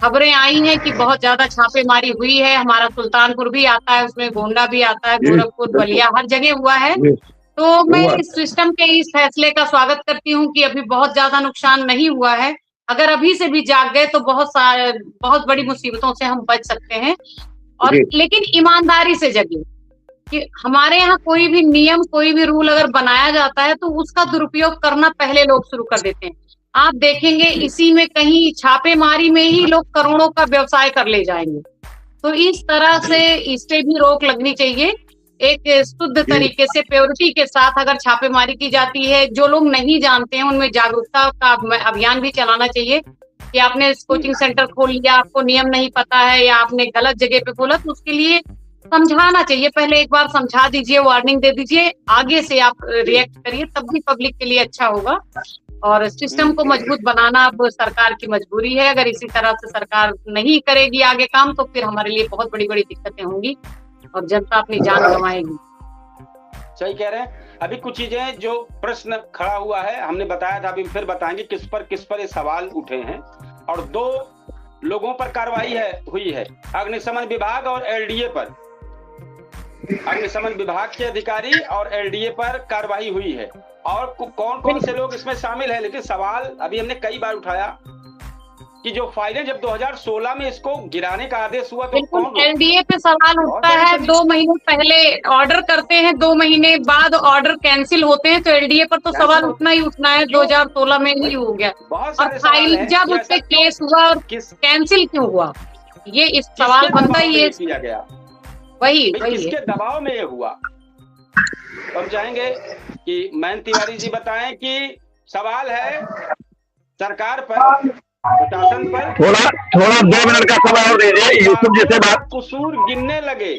खबरें आई हैं कि बहुत ज्यादा छापेमारी हुई है। हमारा सुल्तानपुर भी आता है, उसमें गोंडा भी आता है, गोरखपुर, बलिया, हर जगह हुआ है। तो मैं इस सिस्टम के इस फैसले का स्वागत करती हूँ कि अभी बहुत ज्यादा नुकसान नहीं हुआ है। अगर अभी से भी जाग गए तो बहुत बड़ी मुसीबतों से हम बच सकते हैं। और लेकिन ईमानदारी से जगे कि हमारे यहाँ कोई भी नियम, कोई भी रूल अगर बनाया जाता है तो उसका दुरुपयोग करना पहले लोग शुरू कर देते हैं। आप देखेंगे इसी में कहीं छापेमारी में ही लोग करोड़ों का व्यवसाय कर ले जाएंगे। तो इस तरह से इस पे भी रोक लगनी चाहिए। एक शुद्ध तरीके से, प्योरिटी के साथ अगर छापेमारी की जाती है, जो लोग नहीं जानते हैं उनमें जागरूकता का अभियान भी चलाना चाहिए कि आपने कोचिंग सेंटर खोल लिया, आपको नियम नहीं पता है या आपने गलत जगह पे खोला, तो उसके लिए समझाना चाहिए। पहले एक बार समझा दीजिए, वार्निंग दे दीजिए, आगे से आप रिएक्ट करिए, तब भी पब्लिक के लिए अच्छा होगा। और सिस्टम को मजबूत बनाना अब सरकार की मजबूरी है। अगर इसी तरह से सरकार नहीं करेगी आगे काम, तो फिर हमारे लिए बहुत बड़ी बड़ी दिक्कतें होंगी और जनता अपनी जान गंवाएगी। सही कह रहे हैं। अभी कुछ चीजें जो प्रश्न खड़ा हुआ है, हमने बताया था, अभी फिर बताएंगे किस पर ये सवाल उठे हैं। और 2 लोगों पर कार्रवाई हुई है, अग्निशमन विभाग और एलडीए पर। अग्निशमन विभाग के अधिकारी और एलडीए पर कार्रवाई हुई है। और कौन कौन से लोग इसमें शामिल है, लेकिन सवाल अभी हमने कई बार उठाया कि जो फाइलें जब 2016 में इसको गिराने का आदेश हुआ तो बिल्कुल कौन एलडीए पे सवाल उठता है। 2 महीने पहले ऑर्डर करते हैं, 2 महीने बाद ऑर्डर कैंसिल होते हैं, तो एलडीए पर तो सवाल उठना ही उठना है। 2016 में ही हो गया, बहुत और सारे सवाल फाइल हैं जब कि उस ऐसा पे केस हुआ और कैंसिल क्यों हुआ, ये इस सवाल बनता ही है। किया गया, वही किसके दबाव में ये हुआ। हम चाहेंगे कि मयंक तिवारी जी बताएं कि सवाल है सरकार पर, प्रशासन पर। थोड़ा 2 मिनट का समय और दीजिए। यूसुफ जी से बात, कसूर गिनने लगे,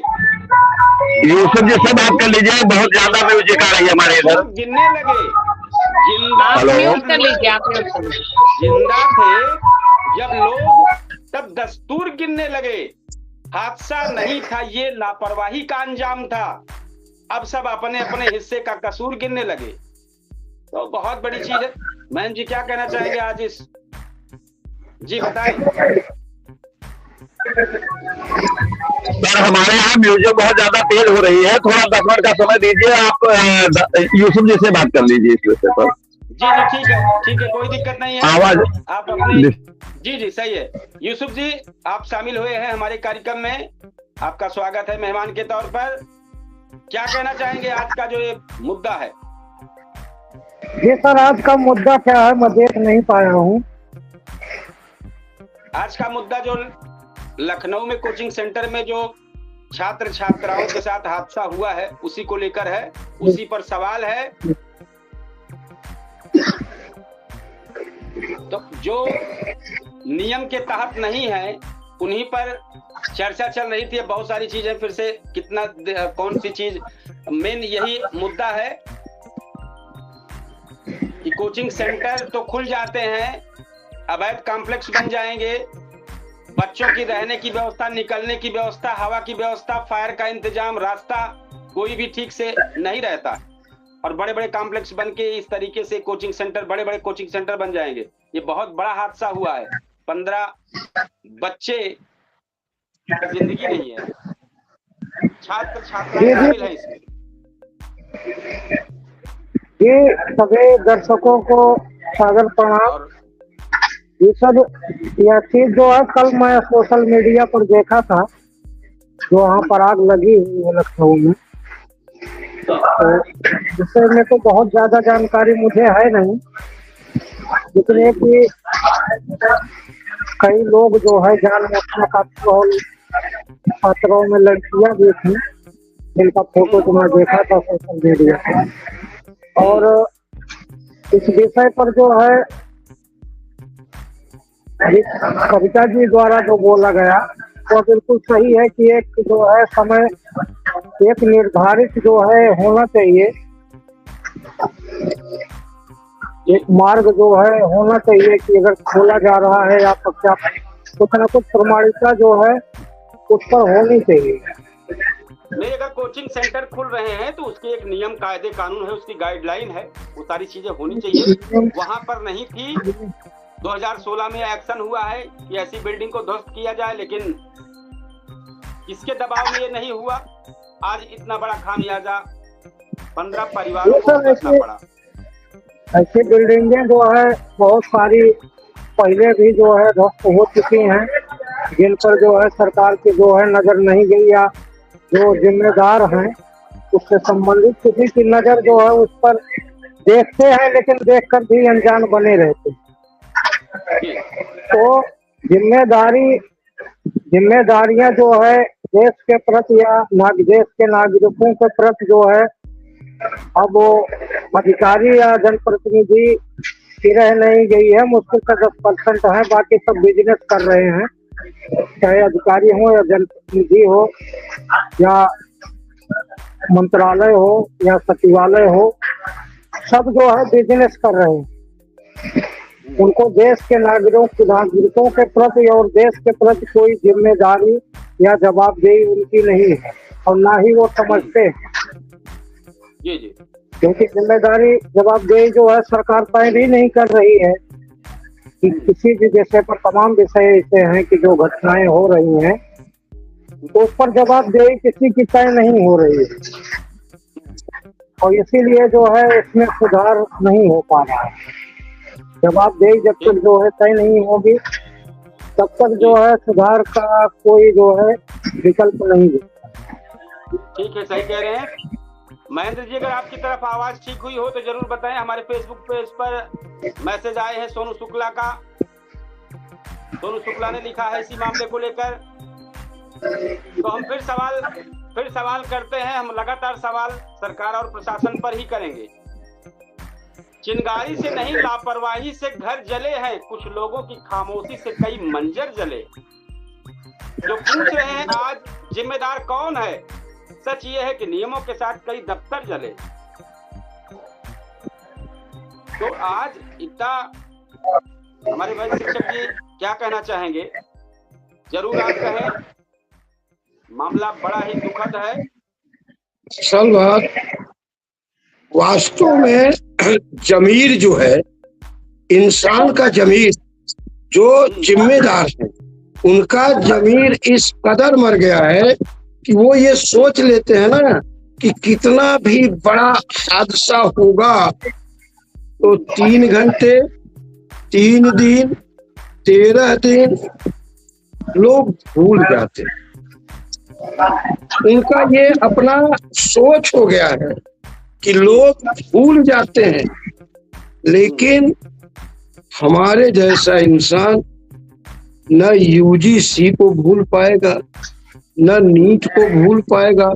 यूसुफ जी से बात कर लीजिए। बहुत ज्यादा म्यूजिक आ रही है हमारे इधर, गिनने लगे। जिंदा थे जब लोग, तब दस्तूर गिनने लगे। हादसा नहीं था, ये लापरवाही का अंजाम था। अब सब अपने अपने हिस्से का कसूर गिनने लगे, तो बहुत बड़ी चीज है। मैम जी क्या कहना चाहेंगे आज इस, जी बताएं। सर हमारे यहाँ म्यूजिक बहुत ज्यादा तेज हो रही है, थोड़ा 10 मिनट का समय दीजिए। आप यूसुफ जी से बात कर लीजिए इस विषय पर। जी ठीक है, कोई दिक्कत नहीं है। आवाज आप अपने, जी सही है। यूसुफ जी आप शामिल हुए हैं हमारे कार्यक्रम में, आपका स्वागत है मेहमान के तौर पर। क्या कहना चाहेंगे आज का जो ये मुद्दा है। जी सर, आज का मुद्दा क्या है, मैं देख नहीं पाया हूँ। आज का मुद्दा जो लखनऊ में कोचिंग सेंटर में जो छात्र छात्राओं के साथ हादसा हुआ है, उसी को लेकर है, उसी पर सवाल है। तो जो नियम के तहत नहीं है उन्हीं पर चर्चा चल रही थी। बहुत सारी चीजें फिर से कितना कौन सी चीज मेन यही मुद्दा है कि कोचिंग सेंटर तो खुल जाते हैं, अवैध कॉम्प्लेक्स बन जाएंगे, बच्चों की रहने की व्यवस्था, निकलने की व्यवस्था, हवा की व्यवस्था, फायर का इंतजाम, रास्ता कोई भी ठीक से नहीं रहता, और बड़े बड़े कॉम्प्लेक्स बन के इस तरीके से कोचिंग सेंटर, बड़े बड़े कोचिंग सेंटर बन जाएंगे। ये बहुत बड़ा हादसा हुआ है। 15 बच्चे जिंदगी नहीं है, छात्र छात्राएं शामिल हैं इसमें। ये सभी दर्शकों को सादर प्रणाम। ये सब यह चीज जो है कल मैं सोशल मीडिया पर देखा था, जो वहाँ पर आग लगी हुई है लखनऊ में, तो जिससे में तो बहुत ज्यादा जानकारी मुझे है नहीं, लेकिन एक भी कई लोग जो है जान बचाने का छात्रों में लड़कियां भी थी, जिनका फोटो तो मैं देखा था सोशल मीडिया पर। और इस विषय पर जो है कविता जी द्वारा जो बोला गया वो बिल्कुल सही है कि एक जो है समय, एक निर्धारित जो है होना चाहिए, एक मार्ग जो है होना चाहिए कि अगर खोला जा रहा है या क्या कुछ न कुछ प्रमाणिकता जो है उस पर होनी चाहिए। नहीं, अगर कोचिंग सेंटर खुल रहे हैं तो उसके एक नियम, कायदे, कानून है, उसकी गाइडलाइन है, वो सारी चीजें होनी चाहिए। वहां पर नहीं थी। 2016 में एक्शन हुआ है कि ऐसी बिल्डिंग को ध्वस्त किया जाए, लेकिन इसके दबाव में ये नहीं हुआ। आज इतना बड़ा खामियाजा 15 परिवारों को भुगतना पड़ा। ऐसी बिल्डिंगें जो है बहुत सारी पहले भी जो है ध्वस्त हो चुकी हैं, जिन पर जो है सरकार की जो है नजर नहीं गई, या जो जिम्मेदार हैं उससे संबंधित किसी की नजर जो है उस पर देखते हैं, लेकिन देखकर भी अनजान बने रहते हैं। तो जिम्मेदारियां जो है देश के प्रति या देश के नागरिकों के प्रति जो है, अब वो अधिकारी या जनप्रतिनिधि की रह नहीं गई है। मुश्किल से 10% है, बाकी सब बिजनेस कर रहे हैं, चाहे अधिकारी हो या जनप्रतिनिधि हो या मंत्रालय हो या सचिवालय हो, सब जो है बिजनेस कर रहे हैं। उनको देश के नागरिकों के प्रति और देश के प्रति कोई जिम्मेदारी या जवाबदेही उनकी नहीं है, और ना ही वो समझते हैं। जी क्योंकि जिम्मेदारी जवाबदेही जो है सरकार तय भी नहीं कर रही है कि किसी भी विषय पर, तमाम विषय ऐसे हैं कि जो घटनाएं हो रही हैं तो उस पर जवाबदेही किसी की तय नहीं हो रही है, और इसीलिए जो है इसमें सुधार नहीं हो पा रहा है। जवाबदेही जब तक जो है तय नहीं होगी तब तक जो है सुधार का कोई जो है विकल्प नहीं दिखता। ठीक है, सही कह रहे हैं महेंद्र जी। अगर आपकी तरफ आवाज ठीक हुई हो तो जरूर बताएं। हमारे फेसबुक पेज पर मैसेज आए हैं सोनू शुक्ला का। सोनू शुक्ला ने लिखा है इसी मामले को लेकर। तो हम फिर सवाल करते हैं। हम लगातार सवाल सरकार और प्रशासन पर ही करेंगे। चिंगारी से नहीं, लापरवाही से घर जले हैं, कुछ लोगों की खामोशी से कई मंजर जले। जो पूछ रहे हैं आज जिम्मेदार कौन है, सच ये है कि नियमों के साथ कई दफ्तर जले। तो आज इतना हमारे भाई शिक्षक जी क्या कहना चाहेंगे, जरूर आप कहें। मामला बड़ा ही दुखद है। असल बात वास्तव में जमीर जो है, इंसान का जमीर, जो जिम्मेदार है उनका जमीर इस कदर मर गया है कि वो ये सोच लेते हैं ना कि कितना भी बड़ा हादसा होगा तो 3 घंटे, 3 दिन, 13 दिन लोग भूल जाते हैं। उनका ये अपना सोच हो गया है कि लोग भूल जाते हैं। लेकिन हमारे जैसा इंसान न यूजीसी को भूल पाएगा, न नीट को भूल पाएगा,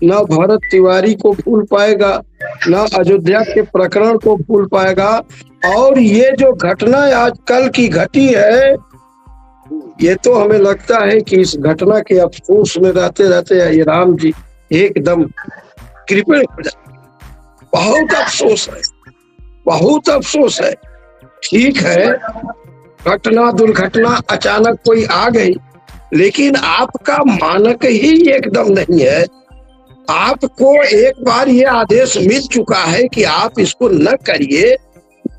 न भरत तिवारी को भूल पाएगा, न अयोध्या के प्रकरण को भूल पाएगा। और ये जो घटना आजकल की घटी है, ये तो हमें लगता है कि इस घटना के अफसोस में रहते रहते ये राम जी एकदम कृपण हो जाए। बहुत अफसोस है, बहुत अफसोस है। ठीक है, घटना दुर्घटना अचानक कोई आ गई, लेकिन आपका मानक ही एकदम नहीं है। आपको एक बार ये आदेश मिल चुका है कि आप इसको न करिए,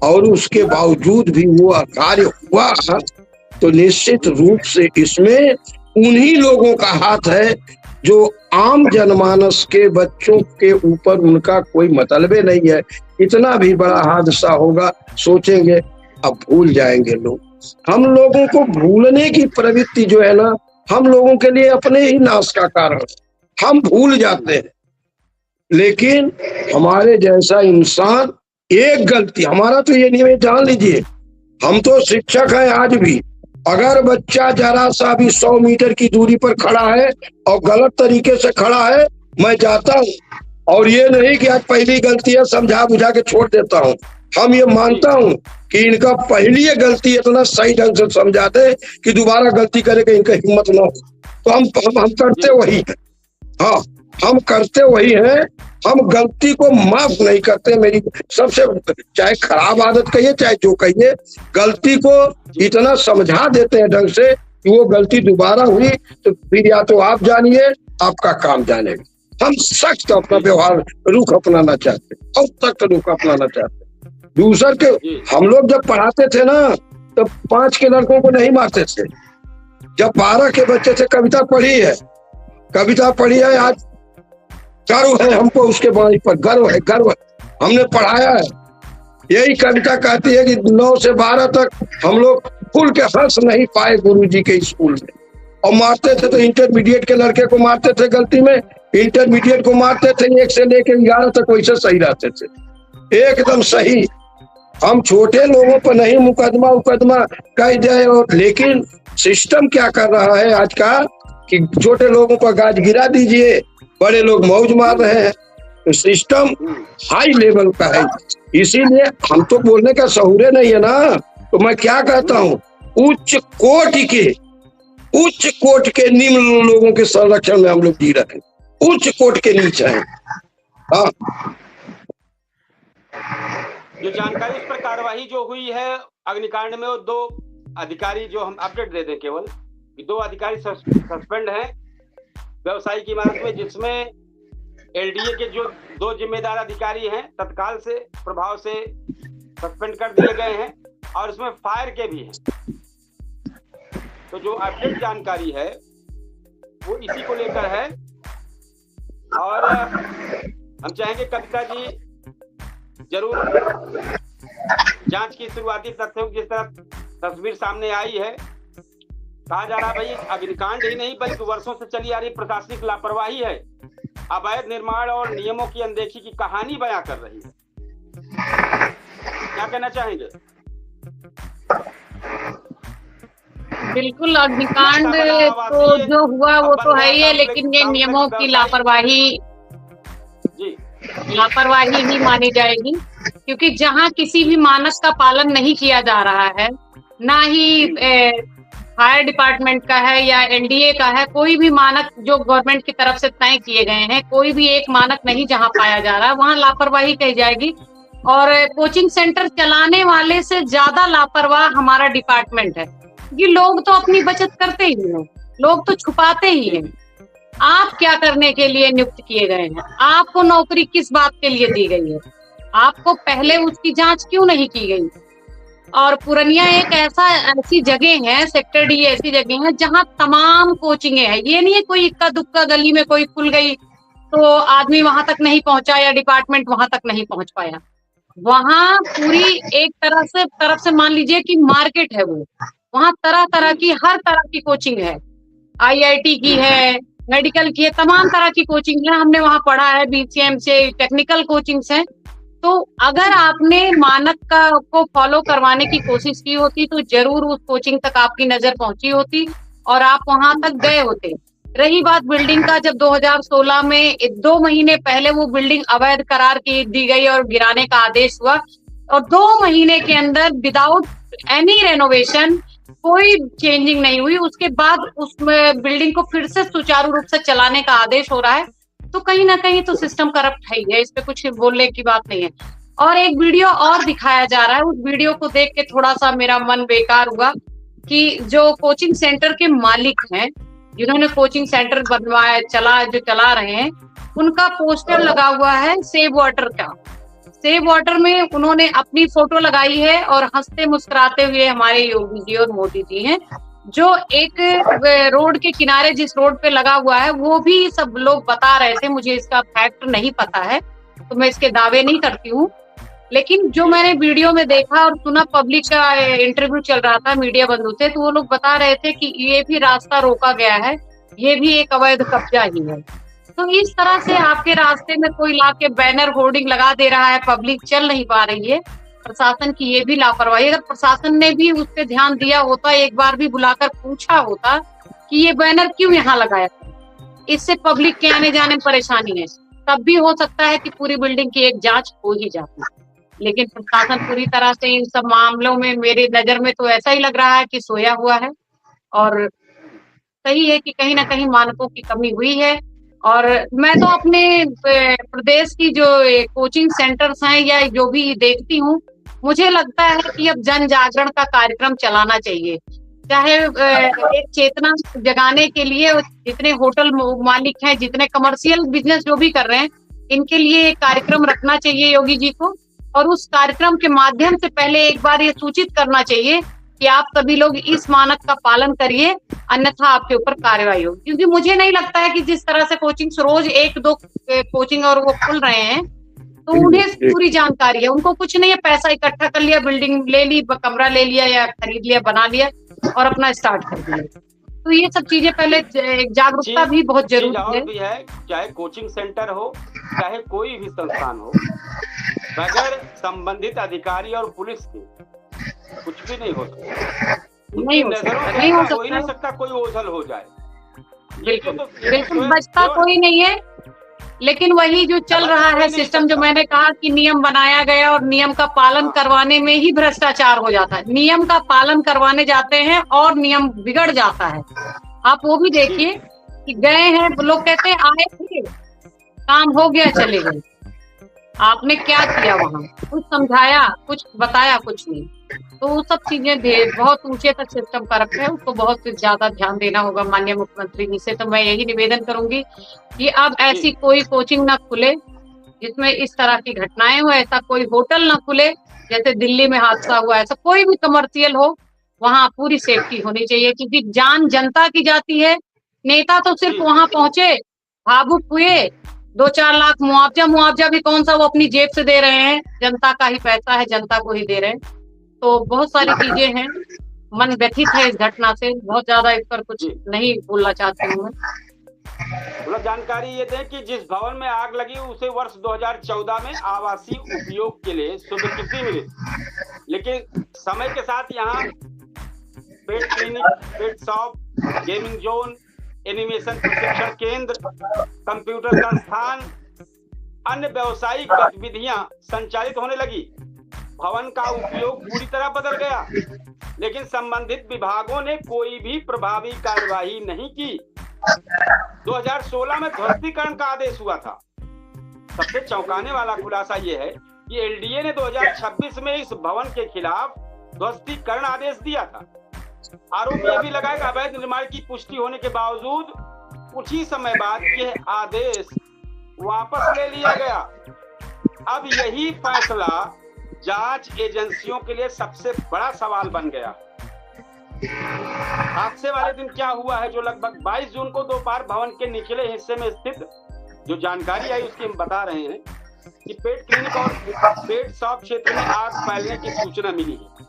और उसके बावजूद भी वो कार्य हुआ, तो निश्चित रूप से इसमें उन्हीं लोगों का हाथ है जो आम जनमानस के बच्चों के ऊपर उनका कोई मतलबे नहीं है। इतना भी बड़ा हादसा होगा, सोचेंगे अब भूल जाएंगे लोग। हम लोगों को भूलने की प्रवृत्ति जो है ना, हम लोगों के लिए अपने ही नाश का कारण, हम भूल जाते हैं। लेकिन हमारे जैसा इंसान, एक गलती हमारा तो ये नहीं है, जान लीजिए हम तो शिक्षक हैं आज भी। अगर बच्चा जरा सा भी 100 मीटर की दूरी पर खड़ा है और गलत तरीके से खड़ा है, मैं जाता हूँ, और ये नहीं कि आज पहली गलती है समझा बुझा के छोड़ देता हूँ। हम ये मानता हूँ कि इनका पहली ये गलती इतना सही ढंग से समझा दे कि दोबारा गलती करे कि इनका हिम्मत ना हो। तो हम करते वही है। हाँ, हम करते वही हैं, हम गलती को माफ नहीं करते। मेरी सबसे, चाहे खराब आदत कहिए चाहे जो कहिए, गलती को इतना समझा देते हैं ढंग से कि वो गलती दोबारा हुई तो फिर या तो आप जानिए, आपका काम जानेगा। हम सख्त अपना व्यवहार रुख अपनाना चाहते, और सख्त रुख अपनाना चाहते। दूसर के हम लोग जब पढ़ाते थे ना, तो 5 के लड़कों को नहीं मारते थे। जब 12 के बच्चे थे, कविता पढ़ी है, आज गर्व है हमको, उसके बारे पर गर्व है, हमने पढ़ाया है। यही कविता कहती है कि 9 से 12 तक हम लोग खुल के हंस नहीं पाए गुरुजी के स्कूल में, और मारते थे तो इंटरमीडिएट के लड़के को मारते थे गलती में, इंटरमीडिएट को मारते थे 1 से लेकर 11 तक, वैसे सही रहते थे, एकदम सही। हम छोटे लोगों पर नहीं मुकदमा कह जाए, और लेकिन सिस्टम क्या कर रहा है आज का कि छोटे लोगों पर गाज गिरा दीजिए, बड़े लोग मौज मार रहे हैं। तो सिस्टम हाई लेवल का है, इसीलिए हम तो बोलने का सहूरे नहीं है ना। तो मैं क्या कहता हूँ, उच्च कोट के निम्न लोगों के संरक्षण में हम लोग जी रहे हैं, उच्च कोट के नीचे हैं। हाँ, जो जानकारी इस पर कार्रवाई जो हुई है अग्निकांड में, वो 2 अधिकारी, जो हम अपडेट दे दें केवल, 2 अधिकारी सस्पेंड हैं व्यवसायी की इमारत में, जिसमें एलडीए के जो 2 जिम्मेदार अधिकारी हैं तत्काल से प्रभाव से सस्पेंड कर दिए गए हैं, और इसमें फायर के भी हैं। तो जो अपडेट जानकारी है वो इसी को लेकर है, और हम चाहेंगे कविता जी जरूर जांच की शुरुआती तथ्यों की जिस तरह तस्वीर सामने आई है, कहा जा रहा है भाई अग्निकांड ही नहीं बल्कि वर्षों से चली आ रही प्रशासनिक लापरवाही है, अवैध निर्माण और नियमों की अनदेखी की कहानी बयां कर रही है। क्या कहना चाहेंगे? बिल्कुल, अग्निकांड तो जो हुआ वो तो है ही है, लेकिन ये नियमों की लापरवाही ही मानी जाएगी, क्योंकि जहां किसी भी मानक का पालन नहीं किया जा रहा है, ना ही फायर डिपार्टमेंट का है या एनडीए का है, कोई भी मानक जो गवर्नमेंट की तरफ से तय किए गए हैं, कोई भी एक मानक नहीं जहां पाया जा रहा है वहां लापरवाही कही जाएगी। और कोचिंग सेंटर चलाने वाले से ज्यादा लापरवाह हमारा डिपार्टमेंट है, कि लोग तो अपनी बचत करते ही हैं, लोग तो छुपाते ही हैं। आप क्या करने के लिए नियुक्त किए गए हैं? आपको नौकरी किस बात के लिए दी गई है? आपको पहले उसकी जांच क्यों नहीं की गई? और पूर्णिया एक ऐसी जगह है, सेक्टर डी ऐसी जगह है जहां तमाम कोचिंगे हैं। ये नहीं है कोई इक्का दुक्का गली में कोई खुल गई तो आदमी वहां तक नहीं पहुंचा या डिपार्टमेंट वहां तक नहीं पहुंच पाया। वहां पूरी एक तरफ से मान लीजिए कि मार्केट है वो, वहां तरह तरह की हर तरह की कोचिंग है, आईआईटी की है, मेडिकल की है, तमाम तरह की कोचिंग है। हमने वहां पढ़ा है, बीसीएम से टेक्निकल कोचिंग्स हैं। तो अगर आपने मानक को फॉलो करवाने की कोशिश की होती तो जरूर उस कोचिंग तक आपकी नजर पहुंची होती और आप वहां तक गए होते। रही बात बिल्डिंग का, जब 2016 में 2 महीने पहले वो बिल्डिंग अवैध करार की दी गई और गिराने का आदेश हुआ, और 2 महीने के अंदर विदाउट एनी रेनोवेशन कोई चेंजिंग नहीं हुई, उसके बाद उस बिल्डिंग को फिर से सुचारू रूप से चलाने का आदेश हो रहा है, तो कहीं ना कहीं तो सिस्टम करप्ट है ही है, इस पे कुछ बोलने की बात नहीं है। और एक वीडियो और दिखाया जा रहा है, उस वीडियो को देख के थोड़ा सा मेरा मन बेकार हुआ कि जो कोचिंग सेंटर के मालिक हैं, जिन्होंने कोचिंग सेंटर बनवाया चला रहे हैं, उनका पोस्टर लगा हुआ है सेव वाटर का। सेव वाटर में उन्होंने अपनी फोटो लगाई है और हंसते मुस्कुराते हुए हमारे योगी जी और मोदी जी हैं। जो एक रोड के किनारे जिस रोड पे लगा हुआ है वो भी सब लोग बता रहे थे, मुझे इसका फैक्ट नहीं पता है तो मैं इसके दावे नहीं करती हूँ, लेकिन जो मैंने वीडियो में देखा और सुना, पब्लिक का इंटरव्यू चल रहा था मीडिया बंधु से, तो वो लोग बता रहे थे कि ये भी रास्ता रोका गया है, ये भी एक अवैध कब्जा ही है। तो इस तरह से आपके रास्ते में कोई ला के बैनर होर्डिंग लगा दे रहा है, पब्लिक चल नहीं पा रही है। प्रशासन की ये भी लापरवाही। अगर प्रशासन ने भी उस पर ध्यान दिया होता, एक बार भी बुलाकर पूछा होता कि ये बैनर क्यों यहाँ लगाया, इससे पब्लिक के आने जाने में परेशानी है, तब भी हो सकता है कि पूरी बिल्डिंग की एक जांच हो ही जाती। लेकिन प्रशासन पूरी तरह से इन सब मामलों में मेरी नजर में तो ऐसा ही लग रहा है कि सोया हुआ है। और सही है कि कहीं ना कहीं मानकों की कमी हुई है। और मैं तो अपने प्रदेश की जो कोचिंग सेंटर्स हैं या जो भी देखती हूँ, मुझे लगता है कि अब जन जागरण का कार्यक्रम चलाना चाहिए, चाहे एक चेतना जगाने के लिए जितने होटल मालिक हैं, जितने कमर्शियल बिजनेस जो भी कर रहे हैं, इनके लिए एक कार्यक्रम रखना चाहिए योगी जी को। और उस कार्यक्रम के माध्यम से पहले एक बार ये सूचित करना चाहिए कि आप सभी लोग इस मानक का पालन करिए, अन्यथा आपके ऊपर कार्रवाई होगी। क्योंकि मुझे नहीं लगता है कि जिस तरह से कोचिंग रोज 1-2 कोचिंग और वो खुल रहे हैं, तो उन्हें पूरी जानकारी है, उनको कुछ नहीं है, पैसा इकट्ठा कर लिया, बिल्डिंग ले ली, कमरा ले लिया या खरीद लिया, बना लिया और अपना स्टार्ट कर दिया। तो ये सब चीजें पहले जागरूकता भी बहुत जरूरी है। चाहे कोचिंग सेंटर हो, चाहे कोई भी संस्थान हो, बगैर संबंधित अधिकारी और पुलिस के कुछ भी नहीं हो सकता। नहीं हो सकता कोई ओझल हो जाए। बिल्कुल बचता कोई नहीं है। लेकिन वही जो चल रहा है सिस्टम, जो मैंने कहा कि नियम बनाया गया और नियम का पालन करवाने में ही भ्रष्टाचार हो जाता है। नियम का पालन करवाने जाते हैं और नियम बिगड़ जाता है। आप वो भी देखिए कि गए हैं, लोग कहते हैं आए थे, काम हो गया, चले गए। आपने क्या किया वहां? कुछ समझाया, कुछ बताया? कुछ नहीं। तो वो सब चीजें बहुत ऊंचे तक सिस्टम करप्ट है, उसको बहुत ज्यादा ध्यान देना होगा माननीय मुख्यमंत्री जी से। तो मैं यही निवेदन करूंगी कि अब ऐसी कोई कोचिंग ना खुले जिसमें इस तरह की घटनाएं हो, ऐसा कोई होटल ना खुले जैसे दिल्ली में हादसा हुआ, ऐसा कोई भी कमर्शियल हो, वहां पूरी सेफ्टी होनी चाहिए। क्योंकि जान जनता की जाती है। नेता तो सिर्फ वहां पहुंचे, भावुक हुए, 2-4 लाख मुआवजा भी कौन सा वो अपनी जेब से दे रहे हैं, जनता का ही पैसा है, जनता को ही दे रहे हैं। तो बहुत सारी चीजें हैं मन व्यथित है इस घटना से। बहुत ज्यादा इस पर कुछ जी। नहीं बोलना चाहती हूँ मैं। थोड़ा जानकारी ये दें कि जिस भवन में आग लगी उसे वर्ष 2014 में आवासीय उपयोग के लिए स्वीकृति मिली, लेकिन समय के साथ यहाँ pet clinic, pet shop, gaming zone, animation प्रशिक्षण केंद्र, कंप्यूटर संस्थान, अन्य व्यावसायिक गतिविधियां संचालित होने लगी। भवन का उपयोग पूरी तरह बदल गया, लेकिन संबंधित विभागों ने कोई भी प्रभावी कार्यवाही नहीं की। 2016 में ध्वस्तीकरण का आदेश हुआ था। सबसे चौंकाने वाला खुलासा यह है कि एलडीए ने 2026 में इस भवन के खिलाफ ध्वस्तीकरण आदेश दिया था। आरोप यह भी लगाया कि अवैध निर्माण की पुष्टि होने के बावजूद कुछ ही समय बाद यह आदेश वापस ले लिया गया। अब यही फैसला जांच एजेंसियों के लिए सबसे बड़ा सवाल बन गया। हादसे वाले दिन क्या हुआ है, जो लगभग 22 जून को दोपहर भवन के निचले हिस्से में स्थित जो जानकारी आई उसकी हम बता रहे हैं कि पेट क्लिनिक और पेट शॉप क्षेत्र में आग फैलने की सूचना मिली है।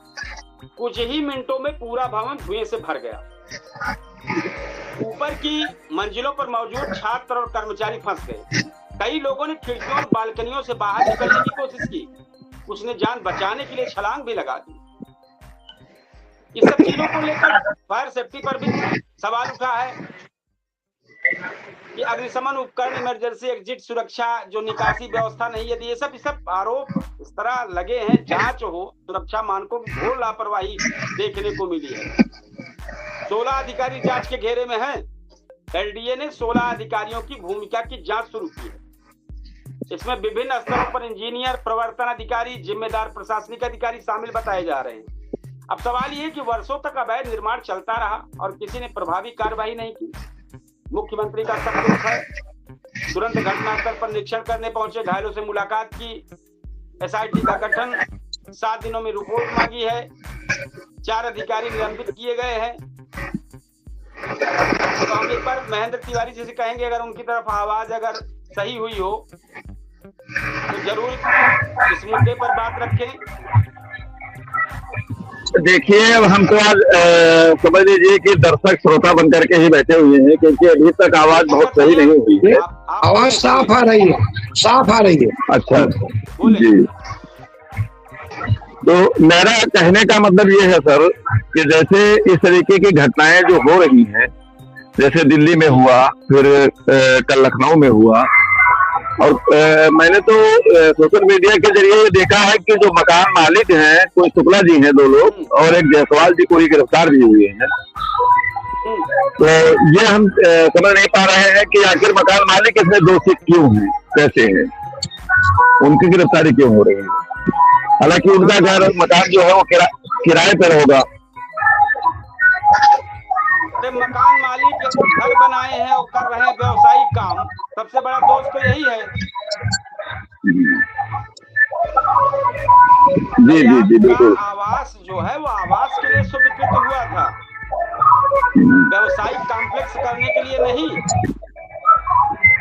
कुछ ही मिनटों में पूरा भवन धुएं से भर गया। ऊपर की मंजिलों पर मौजूद छात्र और कर्मचारी फंस गए। कई लोगों ने खिड़कियों और बालकनियों से बाहर निकलने की कोशिश की। कुछ ने जान बचाने के लिए छलांग भी लगा दी। इस सब चीजों को लेकर फायर सेफ्टी पर भी सवाल उठा है कि अग्निशमन उपकरण, इमरजेंसी एग्जिट सुरक्षा, जो निकासी व्यवस्था नहीं है, ये सब आरोप इस तरह लगे हैं। जांच हो, सुरक्षा मानकों की घोर लापरवाही देखने को मिली है। 16 अधिकारी जांच के घेरे में हैं। एलडीए ने 16 अधिकारियों की भूमिका की जांच शुरू की है। इसमें विभिन्न स्तरों पर इंजीनियर, प्रवर्तन अधिकारी, जिम्मेदार प्रशासनिक अधिकारी शामिल बताए जा रहे हैं। अब सवाल ये है कि वर्षों तक अवैध निर्माण चलता रहा और किसी ने प्रभावी कार्रवाई नहीं की। मुख्यमंत्री का संतोष है, तुरंत घटनास्थल पर निरीक्षण करने पहुंचे, घायलों से मुलाकात की, एसआईटी का गठन, 7 दिनों में रिपोर्ट मांगी है, 4 अधिकारी निलंबित किए गए हैं। तो हम एक बार महेंद्र तिवारी जी से कहेंगे, अगर उनकी तरफ आवाज अगर सही हुई हो तो जरूर इस मुद्दे पर बात रखें। देखिए, अब हम तो आज समझ लीजिए कि दर्शक श्रोता बन करके ही बैठे हुए हैं, क्योंकि अभी तक आवाज बहुत सही नहीं हुई है। आवाज साफ आ रही है, साफ आ रही है। अच्छा जी, तो मेरा कहने का मतलब ये है सर कि जैसे इस तरीके की घटनाएं जो हो रही हैं, जैसे दिल्ली में हुआ, फिर कल लखनऊ में हुआ, और मैंने तो सोशल मीडिया के जरिए ये देखा है कि जो मकान मालिक हैं, कोई शुक्ला जी हैं 2 लोग, और एक जायसवाल जी को गिरफ्तार भी हुए हैं। तो ये हम समझ नहीं पा रहे हैं कि आखिर मकान मालिक इसमें दोषी क्यों हैं, कैसे हैं, उनकी गिरफ्तारी क्यों हो रही है। हालांकि उनका घर, मकान जो है वो किराए पर होगा। मकान मालिक घर बनाए हैं और कर रहे हैं व्यवसायिक काम, सबसे बड़ा दोष तो यही है। जी बिल्कुल। आवास जो है वो आवास के लिए स्वीकृत हुआ था, व्यवसायिक कॉम्प्लेक्स करने के लिए नहीं।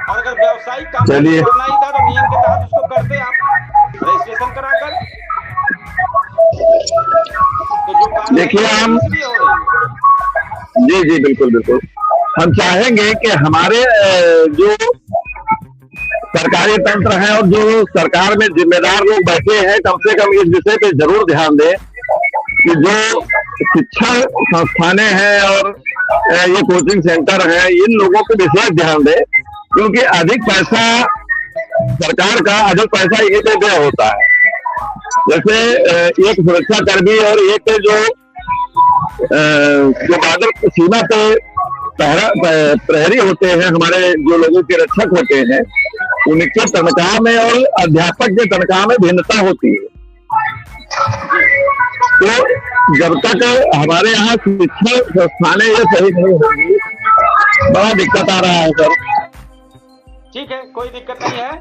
और अगर व्यवसायिक कॉम्प्लेक्स करना ही था तो नियम के तहत उसको करते आप रजिस्ट्रेशन कराकर। तो जो देखिए, हम जी बिल्कुल हम चाहेंगे कि हमारे जो सरकारी तंत्र है और जो सरकार में जिम्मेदार लोग बैठे हैं, कम से कम इस विषय पे जरूर ध्यान दें कि जो शिक्षा संस्थानें हैं और ये कोचिंग सेंटर हैं, इन लोगों को विशेष ध्यान दें, क्योंकि अधिक पैसा सरकार का अधिक पैसा यही पे व्यय होता है। जैसे एक सुरक्षा कर्मी और एक जो बादल सीमा पे प्रहरी होते हैं, हमारे जो लोगों के रक्षक होते हैं, उनके तनख्वाह में और अध्यापक के तनख्वाह में भिन्नता होती है। तो जब तक हमारे यहाँ शिक्षा संस्थानें ये सही नहीं होंगी, बड़ा दिक्कत आ रहा है सर। ठीक है, कोई दिक्कत नहीं है।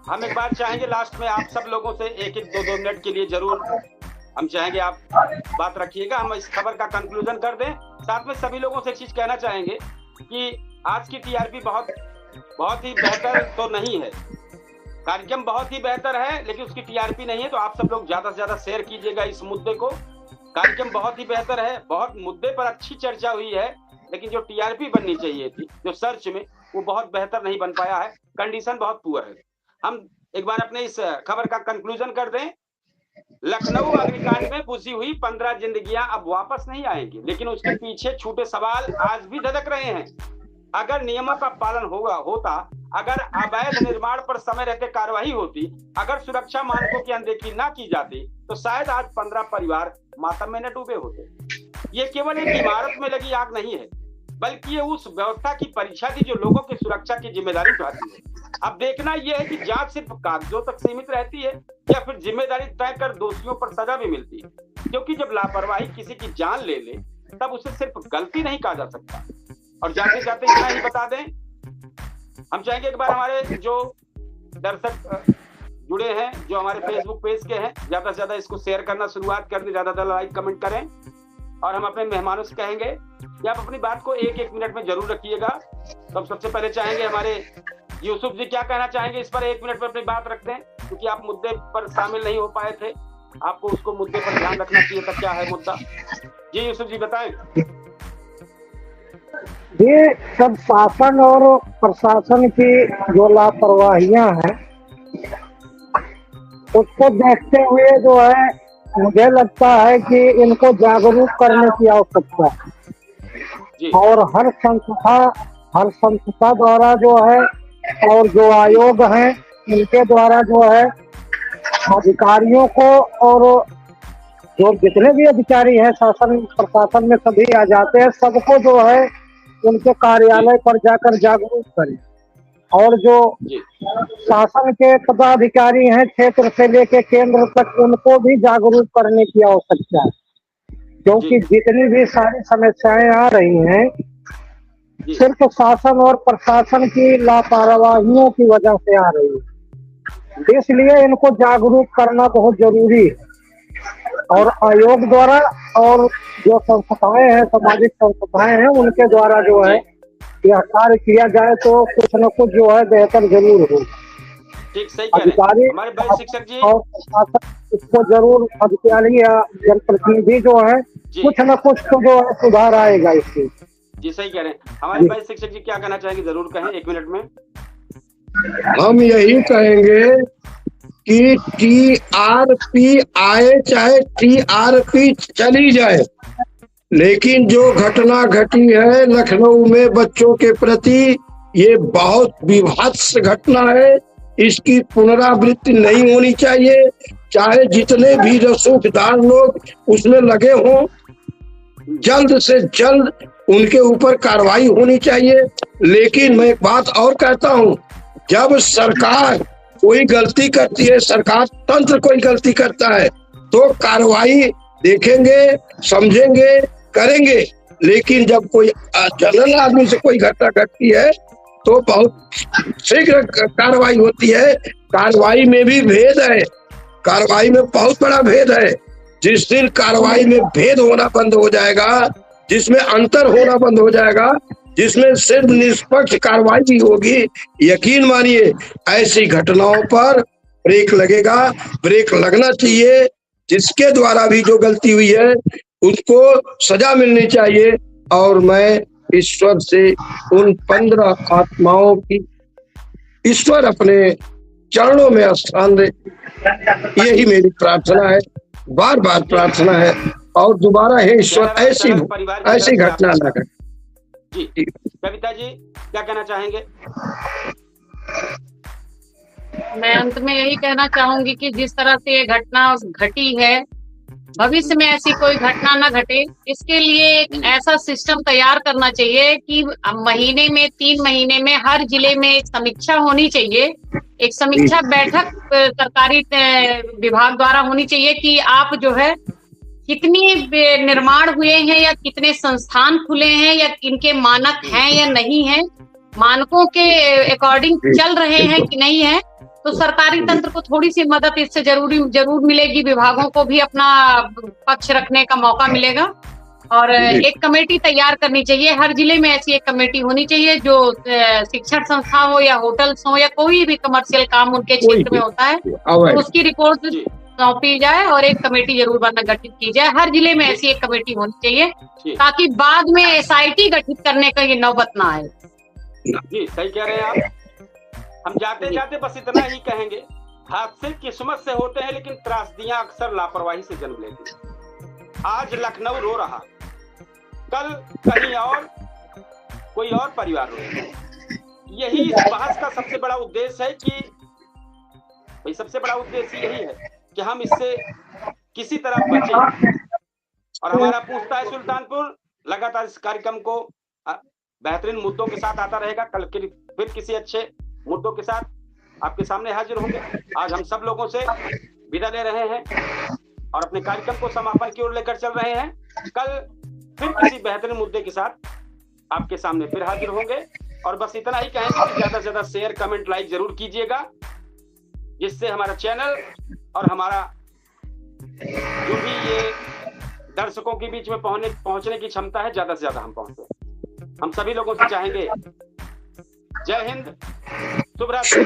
हम एक बार चाहेंगे लास्ट में आप सब लोगों से 1-2 मिनट के लिए जरूर हम चाहेंगे आप बात रखिएगा, हम इस खबर का कंक्लूजन कर दें। साथ में सभी लोगों से एक चीज कहना चाहेंगे कि आज की टीआरपी बहुत ही बेहतर तो नहीं है, कार्यक्रम बहुत ही बेहतर है, लेकिन उसकी टीआरपी नहीं है। तो आप सब लोग ज्यादा से ज्यादा शेयर कीजिएगा इस मुद्दे को, कार्यक्रम बहुत ही बेहतर है, बहुत मुद्दे पर अच्छी चर्चा हुई है, लेकिन जो टीआरपी बननी चाहिए थी जो सर्च में, वो बहुत बेहतर नहीं बन पाया है, कंडीशन बहुत पुअर है। हम एक बार अपने इस खबर का कंक्लूजन कर दें। लखनऊ अग्निकांड में बुझी हुई 15 जिंदगियां अब वापस नहीं आएंगी, लेकिन उसके पीछे छूटे सवाल आज भी धधक रहे हैं। अगर नियमों का पालन होता, अगर अवैध निर्माण पर समय रहते कार्रवाई होती, अगर सुरक्षा मानकों की अनदेखी ना की जाती, तो शायद आज 15 परिवार मातम में न डूबे होते। ये केवल एक इमारत में लगी आग नहीं है, बल्कि ये उस व्यवस्था की परीक्षा थी जो लोगों की सुरक्षा की जिम्मेदारी उठाती है। अब देखना यह है कि जांच सिर्फ कागजों तक सीमित रहती है या फिर जिम्मेदारी तय कर दोषियों पर सजा भी मिलती है, क्योंकि जब लापरवाही किसी की जान ले ले तब उसे सिर्फ गलती नहीं कहा जा सकता। और जाते जाते इतना ही बता दें, हम चाहेंगे एक बार हमारे जो दर्शक जुड़े हैं, जो हमारे फेसबुक पेज के हैं, ज्यादा से ज्यादा इसको शेयर करना शुरुआत कर दें, ज्यादा लाइक कमेंट करें। और हम अपने मेहमानों से कहेंगे कि आप अपनी बात को एक मिनट में जरूर रखिएगा। तो हम सबसे पहले चाहेंगे हमारे यूसुफ जी क्या कहना चाहेंगे इस पर, 1 मिनट में अपनी बात रखते हैं, क्योंकि आप मुद्दे पर शामिल नहीं हो पाए थे, आपको उसको मुद्दे पर ध्यान रखना चाहिए था। क्या है मुद्दा जी, यूसुफ जी बताएं। ये सब शासन और प्रशासन की जो लापरवाहियां हैं, उसको देखते हुए जो है मुझे लगता है कि इनको जागरूक करने की आवश्यकता है। और हर संस्था द्वारा जो है, और जो आयोग हैं इनके द्वारा जो है अधिकारियों को, और जो जितने भी अधिकारी हैं शासन प्रशासन में सभी आ जाते हैं, सबको जो है उनके कार्यालय पर जाकर जागरूक करें। और जो शासन के पदाधिकारी हैं क्षेत्र से लेकर केंद्र तक, उनको भी जागरूक करने की आवश्यकता है, क्योंकि जितनी भी सारी समस्याएं आ रही हैं सिर्फ शासन और प्रशासन की लापरवाहियों की वजह से आ रही है। इसलिए इनको जागरूक करना बहुत जरूरी है। और आयोग द्वारा और जो संस्थाएं हैं, सामाजिक संस्थाएं हैं, उनके द्वारा जो है यह कार्य किया जाए तो कुछ न कुछ जो है बेहतर जरूर हो। ठीक, सही कह रहे हैं अधिकारी हमारे बड़े शिक्षक जी, और प्रशासन इसको जरूर, अधिकारी या जनप्रतिनिधि जो है कुछ न कुछ तो जो है सुधार आएगा इससे। जी सही कह रहे हैं हमारे बड़े शिक्षक जी, क्या कहना चाहेंगे जरूर कहें 1 मिनट में। हम यही कहेंगे कि टीआरपी आए चाहे टीआरपी चली जाए, लेकिन जो घटना घटी है लखनऊ में बच्चों के प्रति, ये बहुत विभत्स घटना है। इसकी पुनरावृत्ति नहीं होनी चाहिए, चाहे जितने भी रसूखदार लोग उसमें लगे हों, जल्द से जल्द उनके ऊपर कार्रवाई होनी चाहिए। लेकिन मैं एक बात और कहता हूं, जब सरकार कोई गलती करती है, सरकार तंत्र कोई गलती करता है, तो कार्रवाई देखेंगे, समझेंगे, करेंगे। लेकिन जब कोई जनरल आदमी से कोई घटना घटती है तो बहुत शीघ्र कार्रवाई होती है। कार्रवाई में भी भेद है, कार्रवाई में बहुत बड़ा भेद है। जिस दिन कार्रवाई में भेद होना बंद हो जाएगा, जिसमें अंतर होना बंद हो जाएगा, जिसमें सिर्फ निष्पक्ष कार्रवाई भी होगी, यकीन मानिए ऐसी घटनाओं पर ब्रेक लगेगा, ब्रेक लगना चाहिए। जिसके द्वारा भी जो गलती हुई है उसको सजा मिलनी चाहिए। और मैं ईश्वर से उन 15 आत्माओं की, ईश्वर अपने चरणों में स्थान दे, यही मेरी प्रार्थना है, बार बार प्रार्थना है। और दोबारा हे ईश्वर ऐसी घटना न घटे। जी कविता जी क्या कहना चाहेंगे? मैं अंत में यही कहना चाहूंगी कि जिस तरह से ये घटना घटी है, भविष्य में ऐसी कोई घटना न घटे, इसके लिए एक ऐसा सिस्टम तैयार करना चाहिए कि महीने में 3 महीने में हर जिले में एक समीक्षा होनी चाहिए। एक समीक्षा बैठक सरकारी विभाग द्वारा होनी चाहिए कि आप जो है कितनी निर्माण हुए हैं या कितने संस्थान खुले हैं या इनके मानक हैं या नहीं है, मानकों के अकॉर्डिंग चल रहे हैं कि नहीं है। तो सरकारी तंत्र को थोड़ी सी मदद इससे जरूर मिलेगी, विभागों को भी अपना पक्ष रखने का मौका मिलेगा। और एक कमेटी तैयार करनी चाहिए, हर जिले में ऐसी एक कमेटी होनी चाहिए जो शिक्षण संस्था हो या होटल्स हो या कोई भी कमर्शियल काम उनके क्षेत्र में होता है, तो उसकी रिपोर्ट सौंपी जाए और एक कमेटी जरूर गठित की जाए। हर जिले में ऐसी एक कमेटी होनी चाहिए ताकि बाद में एसआईटी गठित करने का ये नौबत ना आए। जी सही कह रहे हैं आप। हम जाते जाते बस इतना ही कहेंगे, हादसे किस्मत से होते हैं लेकिन त्रासदियां अक्सर लापरवाही से जन्म लेती हैं। आज लखनऊ रो रहा, कल कहीं और कोई और परिवार रो। यही इस बहस का सबसे बड़ा उद्देश्य है कि भाई सबसे बड़ा उद्देश्य यही है कि हम इससे किसी तरह बचें। और हमारा पूछता है सुल्तानपुर लगातार इस कार्यक्रम को बेहतरीन मुद्दों के साथ आता रहेगा। कल फिर किसी अच्छे मुद्दों के साथ आपके सामने हाजिर होंगे। आज हम सब लोगों से विदा ले रहे हैं और अपने कार्यक्रम को समापन की ओर लेकर चल रहे हैं। कल फिर किसी बेहतरीन मुद्दे के साथ आपके सामने फिर हाजिर होंगे। और बस इतना ही कहेंगे कि ज्यादा से ज्यादा शेयर, कमेंट, लाइक जरूर कीजिएगा, जिससे हमारा चैनल और हमारा जो भी ये दर्शकों के बीच में पहुंचने की क्षमता है, ज्यादा से ज्यादा हम पहुंचे। हम सभी लोगों से चाहेंगे जय हिंद, शुभ रात्रि।